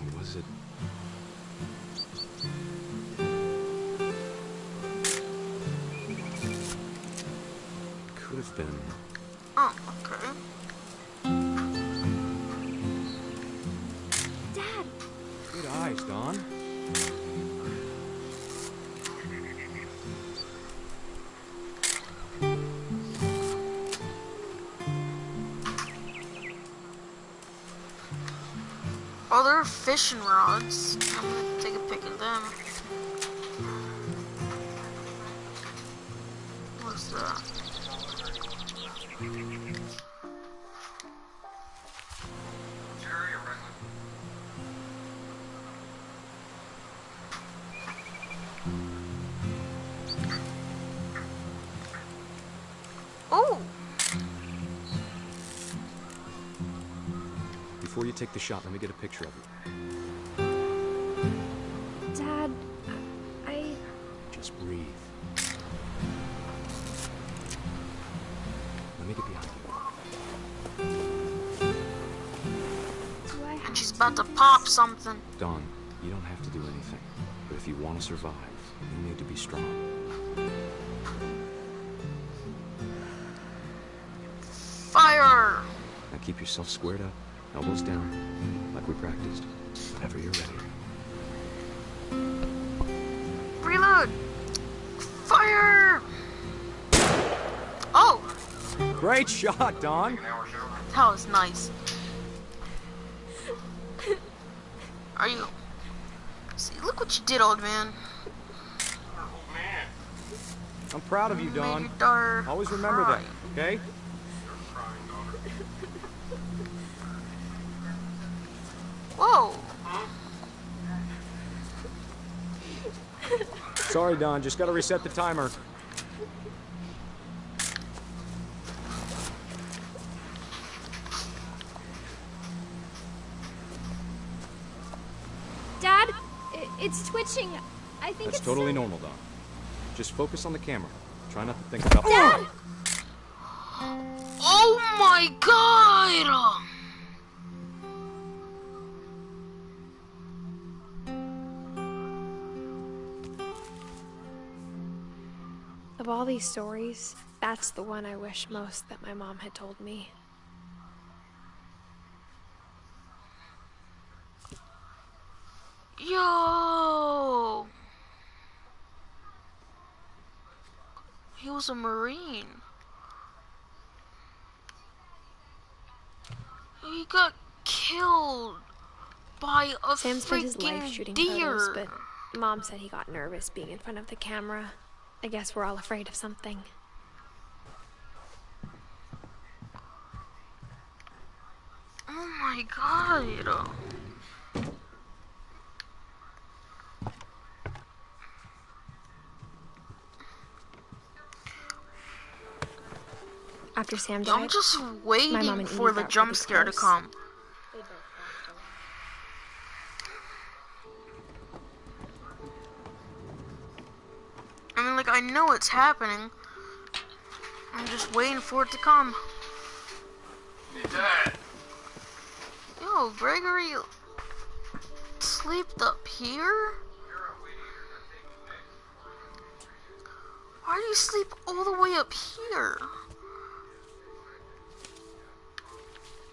Or was it? Could have been. Oh, there are fishing rods. I'm gonna take a pic of them. What's that? Oh! Before you take the shot, let me get a picture of you. Dad, I... Just breathe. Let me get behind you. Do I have She's about to pop something. Dawn, you don't have to do anything. But if you want to survive, you need to be strong. Fire! Now keep yourself squared up, elbows down, like we practiced. Whenever you're ready. Reload! Fire! Oh! Great shot, Dawn! That was nice. Are you... See, look what you did, old man. I'm proud of you, Dawn. Made your daughter Always remember cry. that, okay? Whoa! Sorry, Dawn. Just gotta reset the timer. Dad, it's twitching. I think That's it's totally normal, Dawn. Just focus on the camera. Try not to think about... Dad! Oh my god! Of all these stories, that's the one I wish most that my mom had told me. Yo! He was a Marine. He got killed by a Sam spent his life freaking shooting deer. photos, but Mom said he got nervous being in front of the camera. I guess we're all afraid of something. Oh my god. After Sam died, I'm just my mom waiting and for Edith the got jump really scare to close. come. I mean, like, I know it's happening. I'm just waiting for it to come. Yo, Gregory slept up here? Why do you sleep all the way up here?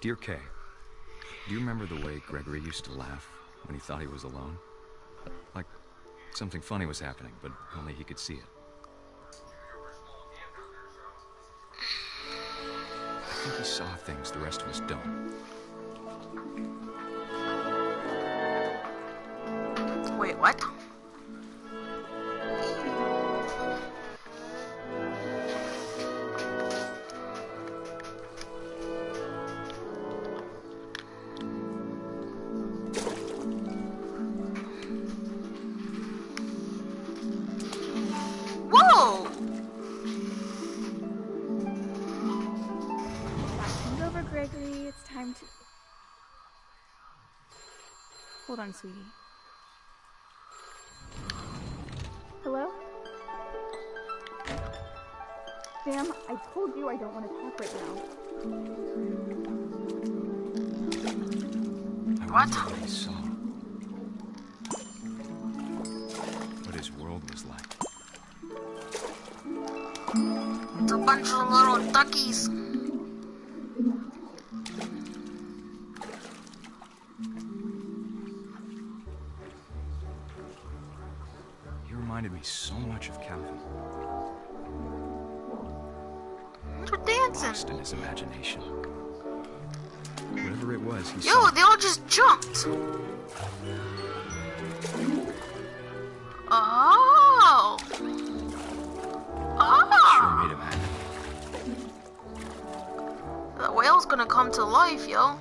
Dear Kay, do you remember the way Gregory used to laugh when he thought he was alone? Like something funny was happening, but only he could see it. I think he saw things the rest of us don't. Wait, what? Whoa! Back over, Gregory. It's time to... Hold on, sweetie. Hello? Sam, I told you I don't want to talk right now. What? What he saw. What his world was like. It's a bunch of little duckies. He reminded me so much of Calvin. They're dancing. Lost in his imagination. What if whatever it was he Yo, saw. they all just jumped. Oh. Sure made him happy. The whale's gonna come to life, yo.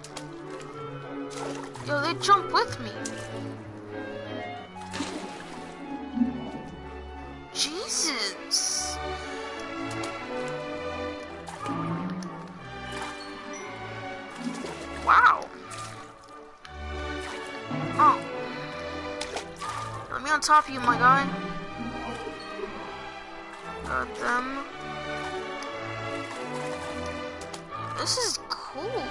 Yo, they jump with me. Jesus. Wow. Oh. Let me on top of you, my guy. Got them. This is cool.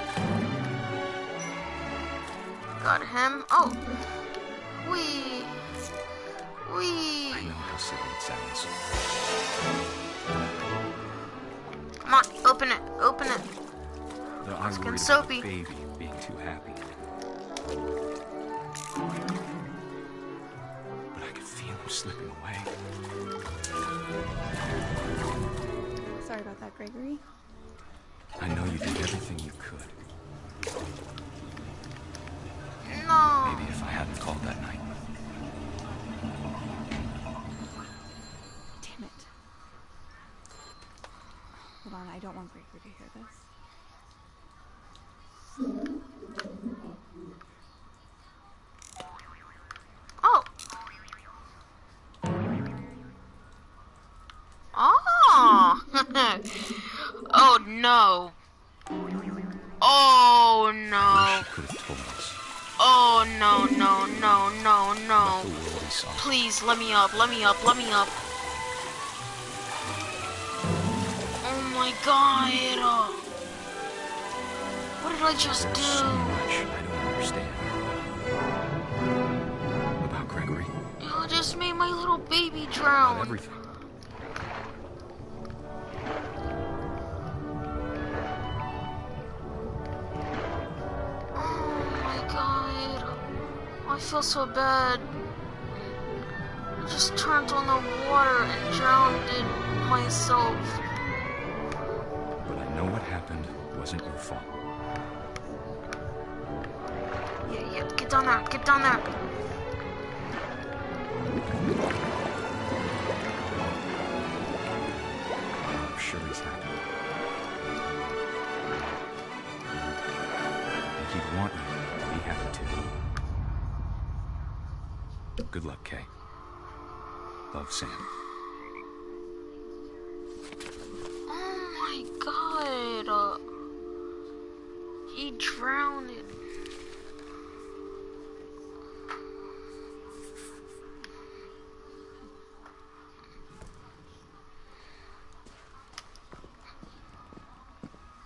Got him. Oh. Wee. Wee. I know how silly it sounds. Come on, open it. Open it. But I'm It's worried about soapy. the baby being too happy. But I could feel him slipping away. Sorry about that, Gregory. I know you did everything you could. No. Maybe if I hadn't called that night. Damn it. Hold on, I don't want Gregory to hear this. Oh. Oh. Oh no. Oh no. She could have told us. Oh no, no, no, no, no. About the world he saw. Please, let me up, let me up, let me up. Oh my god. What did I just There's do? so much I don't understand. About Gregory. You just made my little baby About drown. everything. Oh my god. I feel so bad. I just turned on the water and drowned in myself. But I know what happened wasn't your fault. Yeah, get down there, get down there. I'm sure he's happy. And he'd want you to be happy too. Good luck, Kay. Love, Sam. Oh my god. He drowned.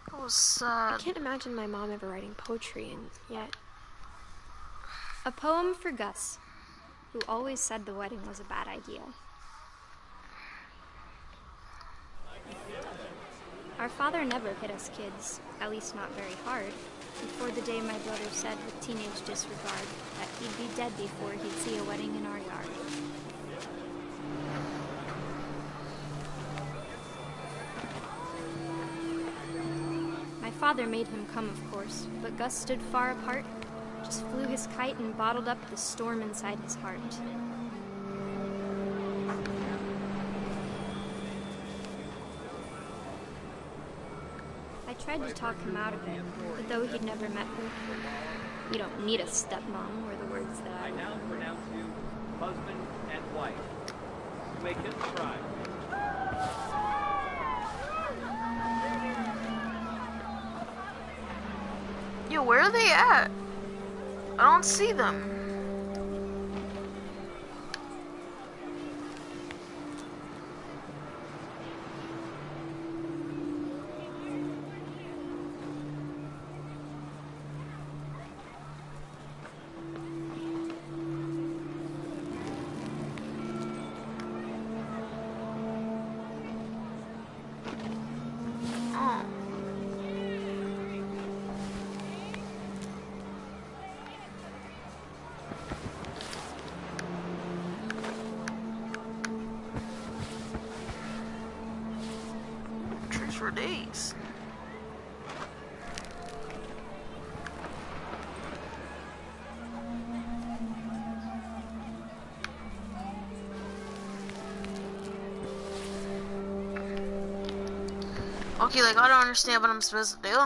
That was sad. I can't imagine my mom ever writing poetry, and yet... A poem for Gus, who always said the wedding was a bad idea. Our father never hit us kids, at least not very hard, before the day my brother said with teenage disregard that he'd be dead before he'd see a wedding in our yard. My father made him come, of course, but Gus stood far apart, just flew his kite and bottled up the storm inside his heart. I tried to talk him out of it, but though he'd never met me, "You don't need a stepmom," were the words that I now pronounce you husband and wife. You may kiss the bride. Yo, where are they at? I don't see them. Oh. Trees for days. Okay, like, I don't understand what I'm supposed to do.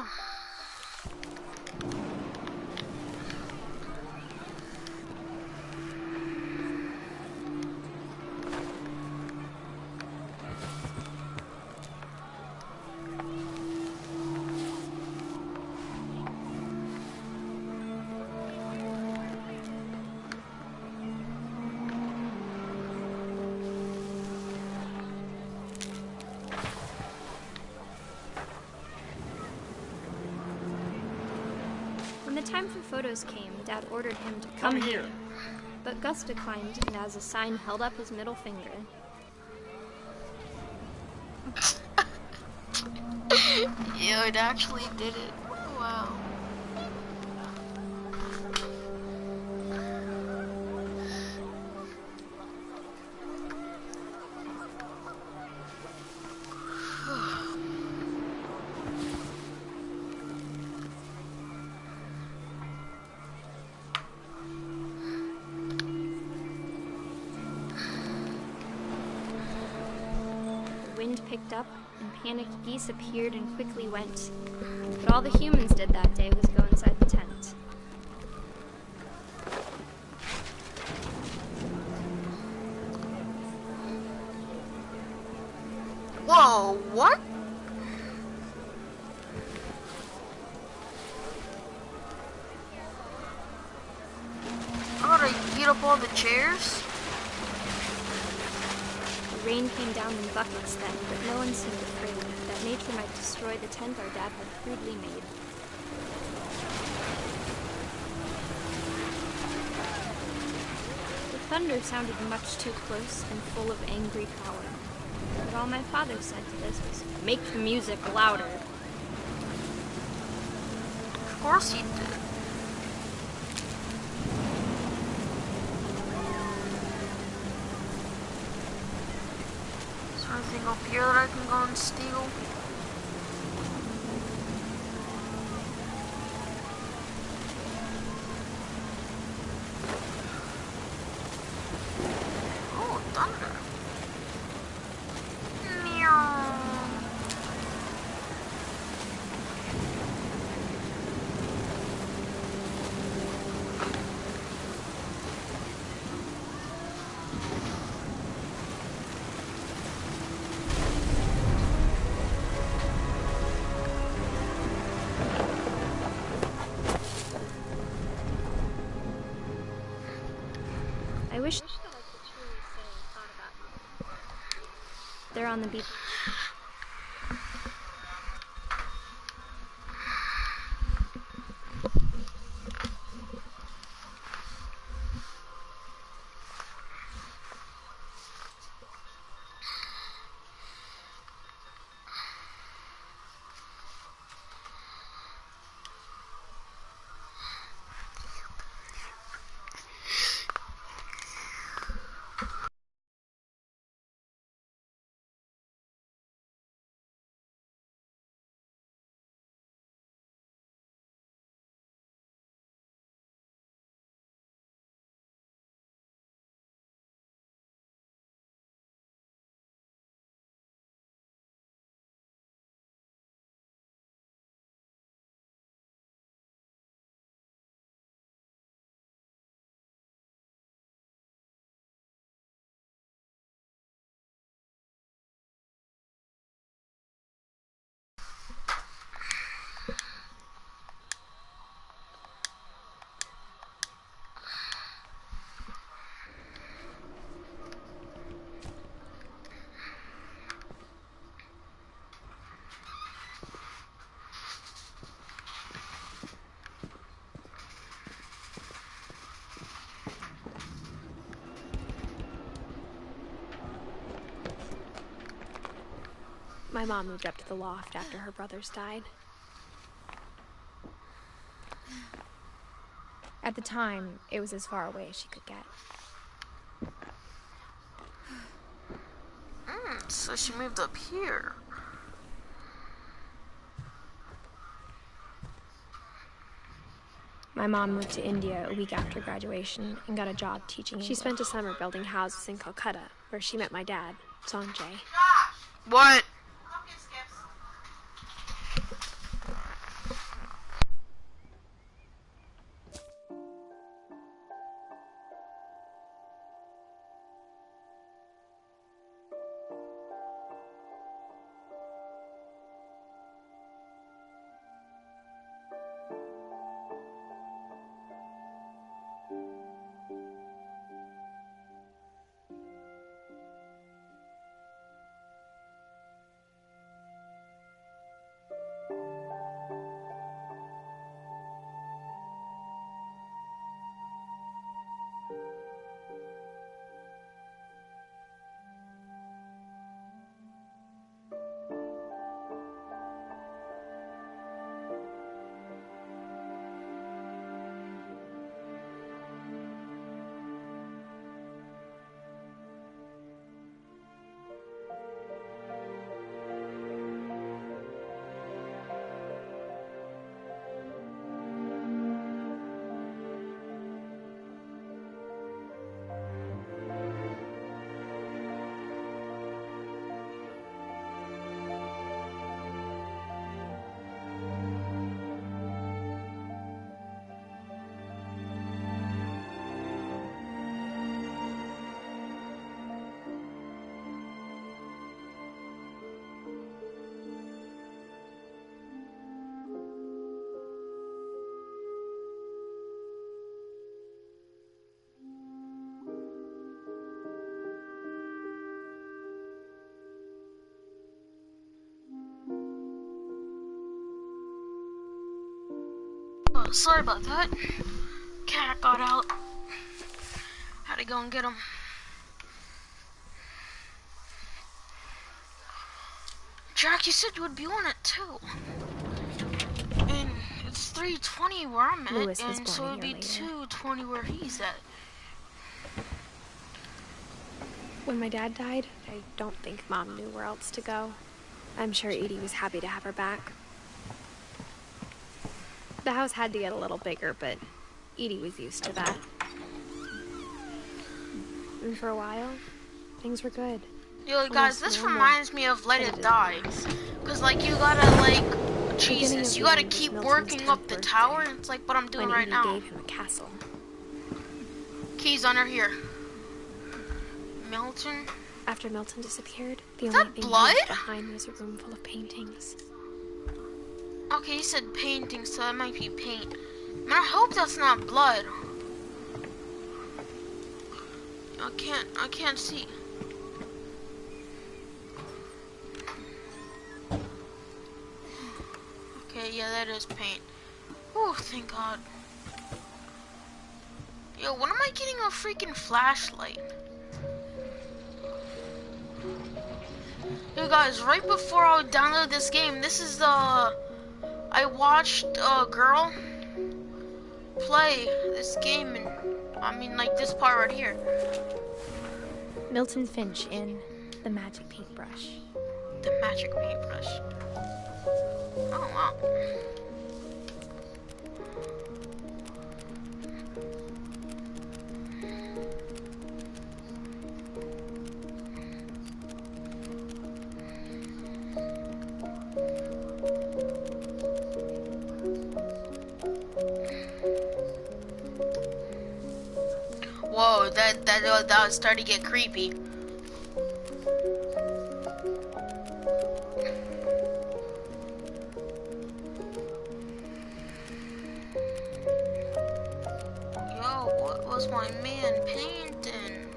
When the time for photos came, Dad ordered him to come here. But Gus declined, and as a sign held up his middle finger. Yo, it actually did it. Wow. The wind picked up, and panicked geese appeared and quickly went. But all the humans did that day was go inside the tent. Whoa, what? I gotta heat up all the chairs? The rain came down in buckets then, but no one seemed afraid that nature might destroy the tent our dad had crudely made. The thunder sounded much too close and full of angry power. But all my father said to this was, "Make the music louder." Of course he did. Is there anything up here that I can go and steal? Oh, thunder. I wish that I could truly say I thought about you. They're on the beach. My mom moved up to the loft after her brothers died. At the time, it was as far away as she could get. So she moved up here. My mom moved to India a week after graduation and got a job teaching English. She spent a summer building houses in Calcutta, where she met my dad, Sanjay. What? Sorry about that. Cat got out. Had to go and get him. Jack, you said you would be on it too. And it's 3:20 where I'm at, and so it'd be 2:20 where he's at. When my dad died, I don't think Mom knew where else to go. I'm sure Edie was happy to have her back. The house had to get a little bigger, but Edie was used to that. And for a while, things were good. Yo, guys, this reminds me of Let It Die. Because, like, you gotta, like, Jesus, you gotta keep working up the tower. And it's like what I'm doing right now. Gave him a castle. Keys under here. Milton? After Milton disappeared, the only thing left behind was a room full of paintings. Okay, you said paintings, so that might be paint. Man, I hope that's not blood. I can't see. Okay, yeah, that is paint. Oh, thank God. Yo, when am I getting a freaking flashlight? Yo, guys, right before I would download this game, this is the... I watched a girl play this game, and I mean, like, this part right here. Milton Finch in The Magic Paintbrush. The Magic Paintbrush. Oh, wow. Whoa, that was starting to get creepy. Yo, what was my man painting?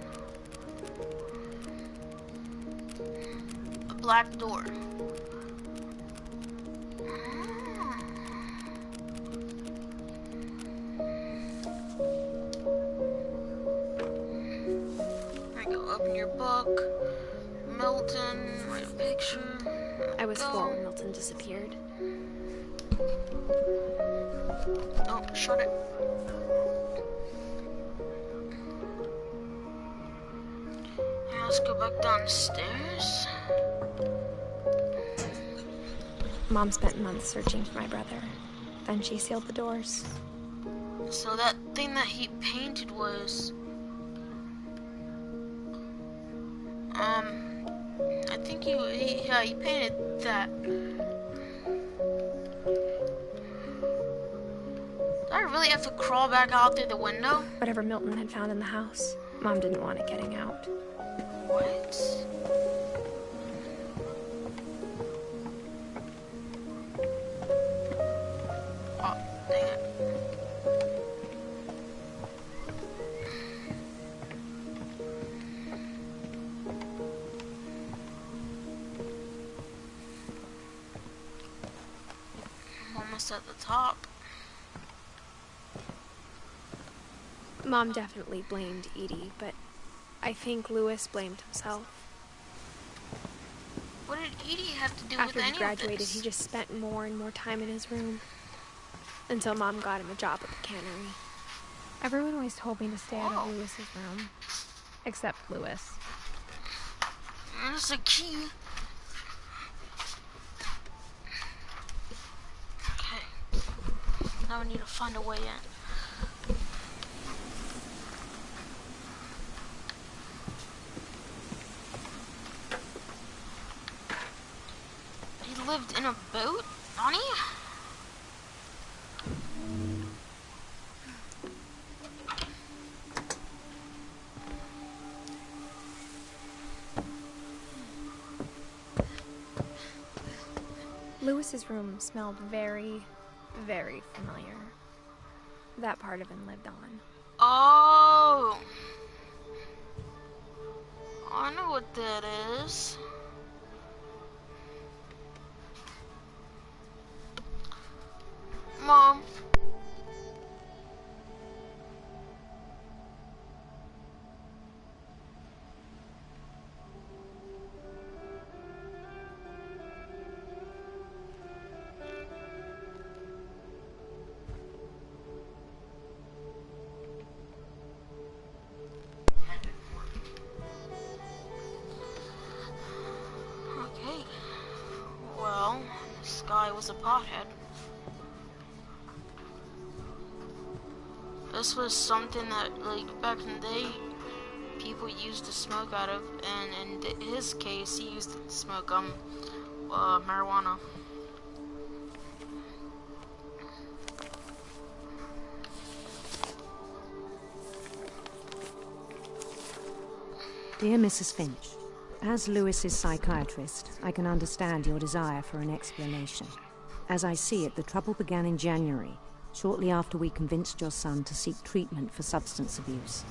A black door. Open your book. Milton, write a picture. I was 4 when Milton disappeared. Oh, shut it. Now let's go back downstairs. Mom spent months searching for my brother. Then she sealed the doors. So that thing that he painted was... I think he painted that. Do I really have to crawl back out through the window? Whatever Milton had found in the house, Mom didn't want it getting out. What? Oh, dang it. Almost at the top. Mom definitely blamed Edie, but I think Lewis blamed himself. What did Edie have to do with After any he graduated, of this? he just spent more and more time in his room. Until Mom got him a job at the cannery. Everyone always told me to stay out of Lewis's room. Except Lewis. There's a key. Okay. Now we need to find a way in. He lived in a boat, Bonnie? Lewis's room smelled very, very familiar. That part of him lived on. Oh! I know what that is. Mom, guy was a pothead. This was something that, like, back in the day, people used to smoke out of, and in his case, he used it to smoke, marijuana. Dear Mrs. Finch, as Lewis's psychiatrist, I can understand your desire for an explanation. As I see it, the trouble began in January, shortly after we convinced your son to seek treatment for substance abuse.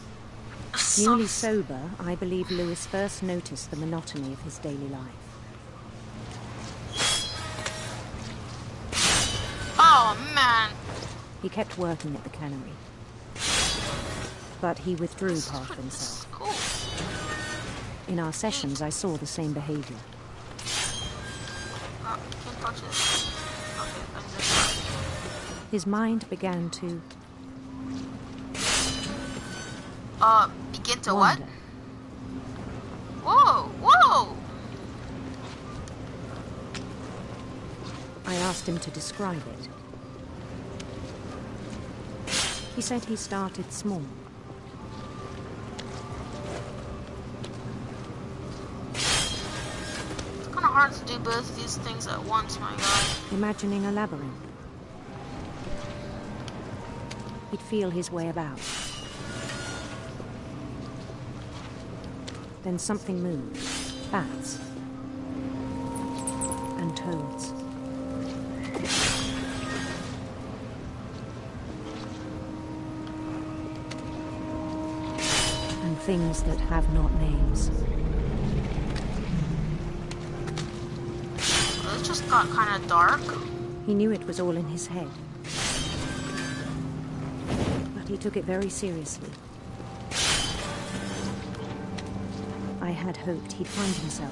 Newly sober, I believe Lewis first noticed the monotony of his daily life. Oh, man! He kept working at the cannery, but he withdrew part of himself. Cool. In our sessions, I saw the same behavior. Can't touch it. His mind began to... begin to wander. What? Whoa! Whoa! I asked him to describe it. He said he started small. It's kind of hard to do both of these things at once, my guy. Imagining a labyrinth. He'd feel his way about. Then something moved. Bats. And toads. And things that have not names. It just got kind of dark. He knew it was all in his head. But he took it very seriously. I had hoped he'd find himself.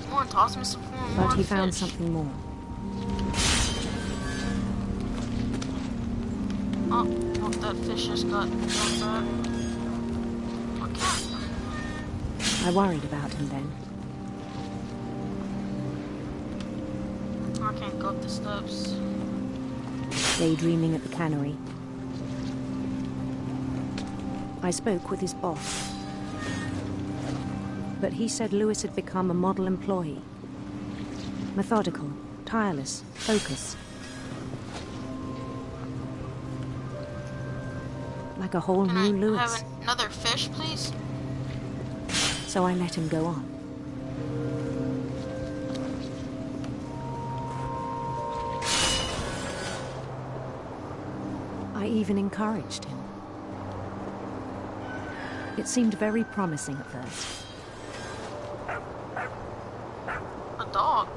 Come on, toss me some more. But he found something more. Oh, that fish just got back. Okay. I worried about him then. I can't go up the steps. Daydreaming at the cannery. I spoke with his boss. But he said Lewis had become a model employee. Methodical, tireless, focused. Like a whole new Lewis. Have another fish, please? So I let him go on. I even encouraged him. It seemed very promising at first. A dog.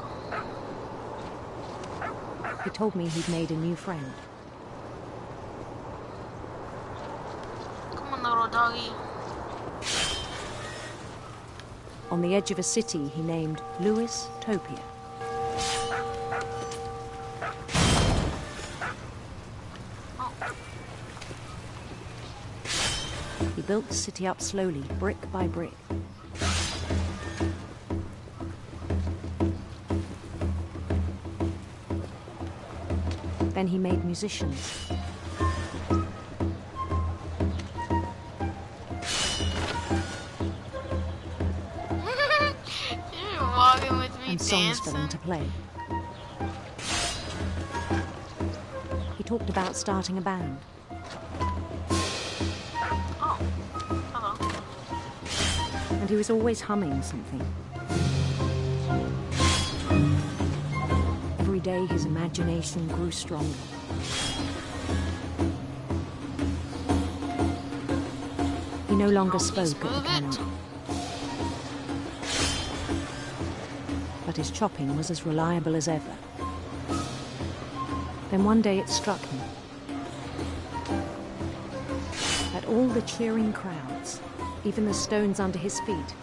He told me he'd made a new friend. Come on, little doggy. On the edge of a city he named Lewis Topia. He built the city up slowly, brick by brick. Then he made musicians. You're walking with me, and songs for them to play. He talked about starting a band. Oh, hello. And he was always humming something. Every day his imagination grew stronger. He no longer spoke at the cannery. But his chopping was as reliable as ever. Then one day it struck him that all the cheering crowds, even the stones under his feet,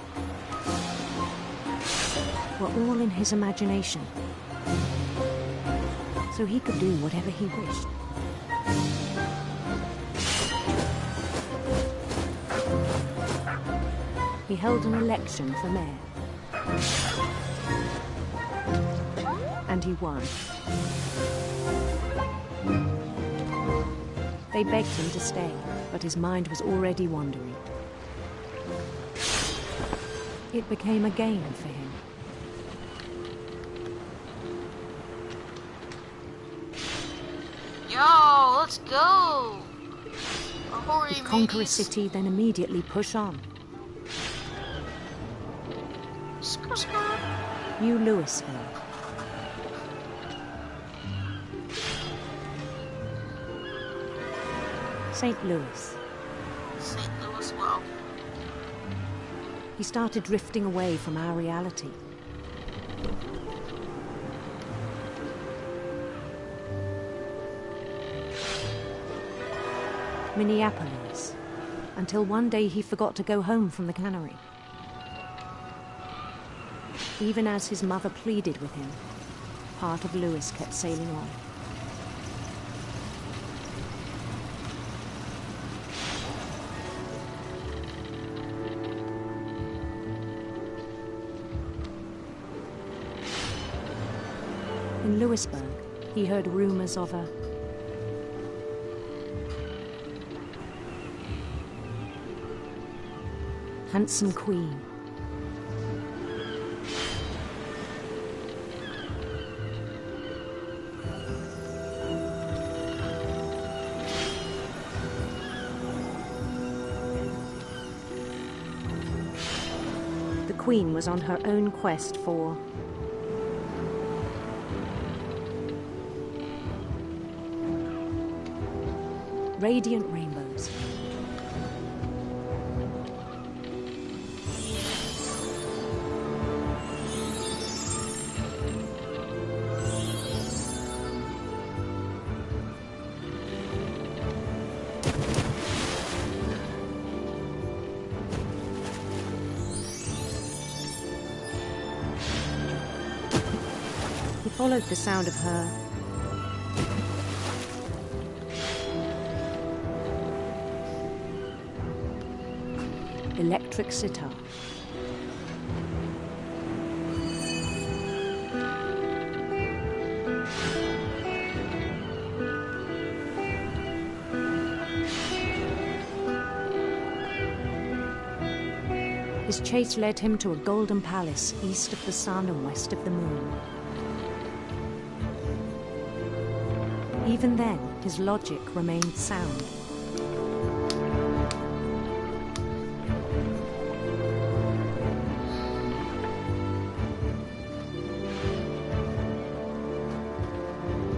were all in his imagination. So he could do whatever he wished. he held an election for mayor. And he won. They begged him to stay, but his mind was already wandering. It became a game for him. Yo, let's go! He'd conquer a city, then immediately push on. New Louisville. St. Louis. St. Louis, well. He started drifting away from our reality. Minneapolis, until one day he forgot to go home from the cannery. Even as his mother pleaded with him, part of Louis kept sailing on. In Louisburg, he heard rumors of a handsome queen. The queen was on her own quest for radiant rainbows. He followed the sound of her electric sitar. His chase led him to a golden palace east of the sun and west of the moon. Even then, his logic remained sound.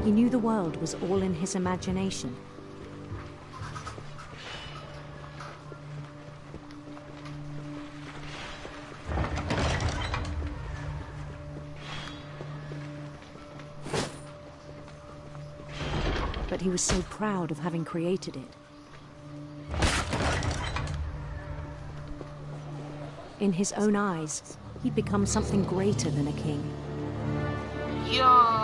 He knew the world was all in his imagination. But he was so proud of having created it. In his own eyes, he'd become something greater than a king. Yo!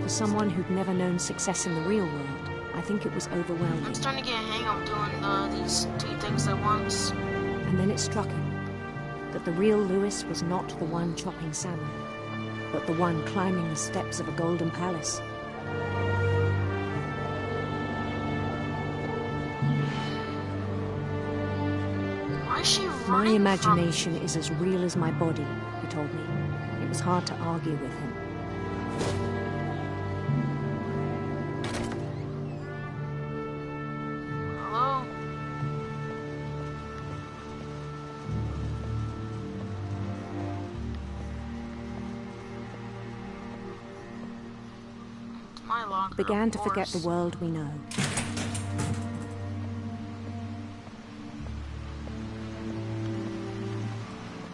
For someone who'd never known success in the real world, I think it was overwhelming. I'm starting to get a hang of doing these two things at once. And then it struck him that the real Louis was not the one chopping salmon, but the one climbing the steps of a golden palace. Why is she running? My imagination is as real as my body, he told me. It was hard to argue with him. Hello? It's my locker, Began of to forget course. the world we know.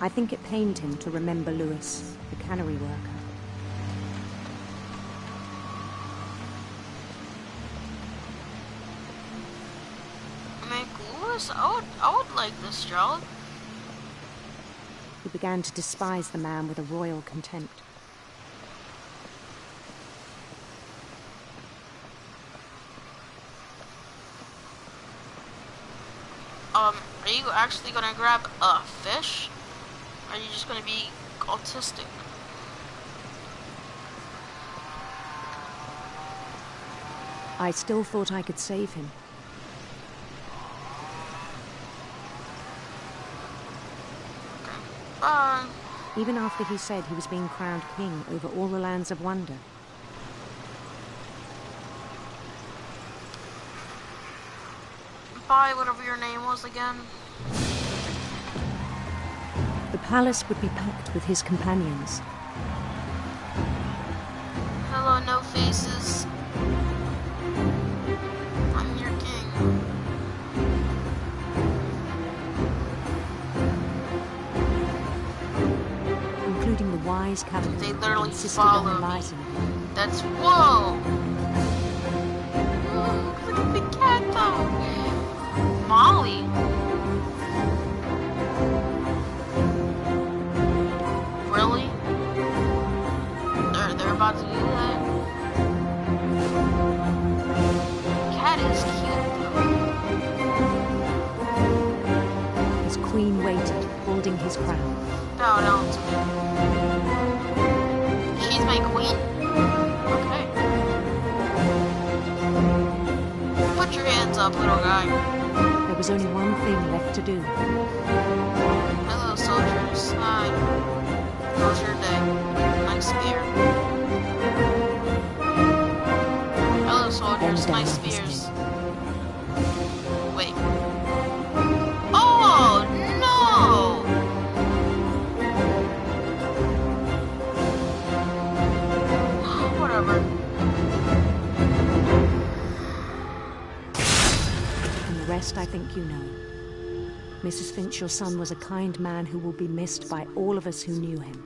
I think it pained him to remember Louis, the cannery worker. Louis, I would like this job. He began to despise the man with a royal contempt. Are you actually gonna grab a fish? Or are you just gonna be autistic? I still thought I could save him. Bye. Even after he said he was being crowned king over all the lands of wonder. Bye, whatever your name was again. The palace would be packed with his companions. Hello, no faces. I'm your king. Including the wise Caliban. They literally insisted on follow me. enlightening him. That's whoa! Whoa, look at the cat though. Molly. Really? They're about to do that. Cat is cute. His queen waited, holding his crown. Bow down to me. She's my queen? Okay. Put your hands up, little guy. There was only one thing left to do. Hello, soldiers. Hi. How was your day? Nice spear. Hello, soldiers. Nice spears. Wait. Oh, no! Whatever. And the rest I think you know. Mrs. Finch, your son was a kind man who will be missed by all of us who knew him.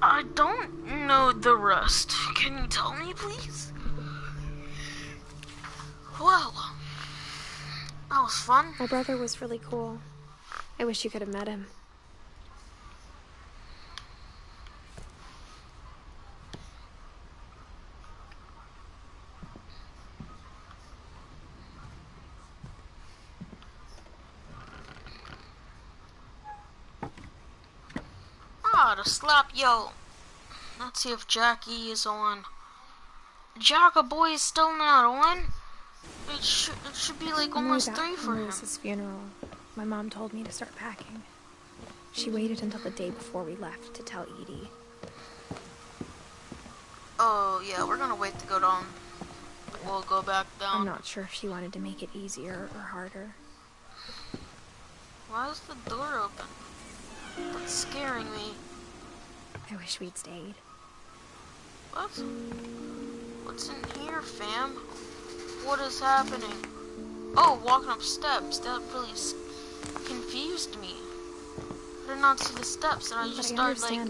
I don't know the rest. Can you tell me, please? Well, that was fun. My brother was really cool. I wish you could have met him. The slap, yo. Let's see if Jackie is on. Jacka boy is still not on. It should be like almost 3 for him. Lewis's funeral. My mom told me to start packing. She waited until the day before we left to tell Edie. Oh yeah, we're gonna wait to go down. We'll go back down. I'm not sure if she wanted to make it easier or harder. Why is the door open? That's scaring me. I wish we'd stayed. What? What's in here, fam? What is happening? Oh, walking up steps. That really confused me. I did not see the steps, and I just started like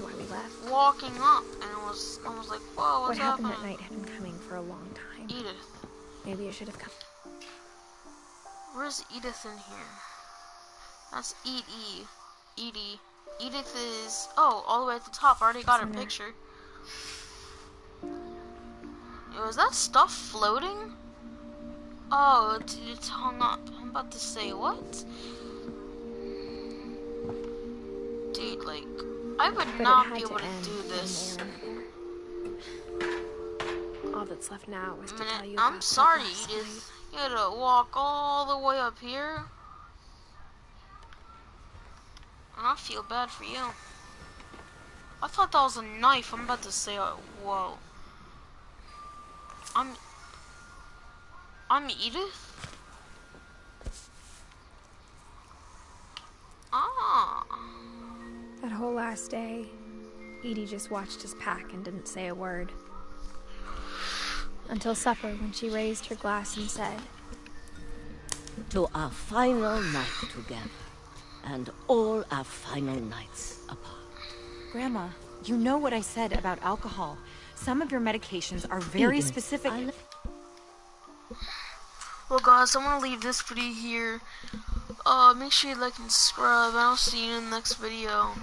walking up, and I was like, whoa, what's happening? What happened at night had been coming for a long time. Edith. Maybe I should have come. Where's Edith in here? That's Edie. Edie. Edith is, oh, all the way at the top. I already got her picture. Was that stuff floating? Oh, it's hung up. I'm about to say, what? Dude, like, I would not be able to do this. All that's left now is to tell you. I'm sorry, Edith. You had to walk all the way up here. I feel bad for you. I thought that was a knife. I'm about to say, whoa. I'm Edith? Ah. That whole last day, Edie just watched us pack and didn't say a word. Until supper, when she raised her glass and said, "To our final night together. And all our final nights apart." Grandma, you know what I said about alcohol. Some of your medications are very Edith, specific. Well guys, I'm gonna leave this video here. Make sure you like and subscribe, and I'll see you in the next video.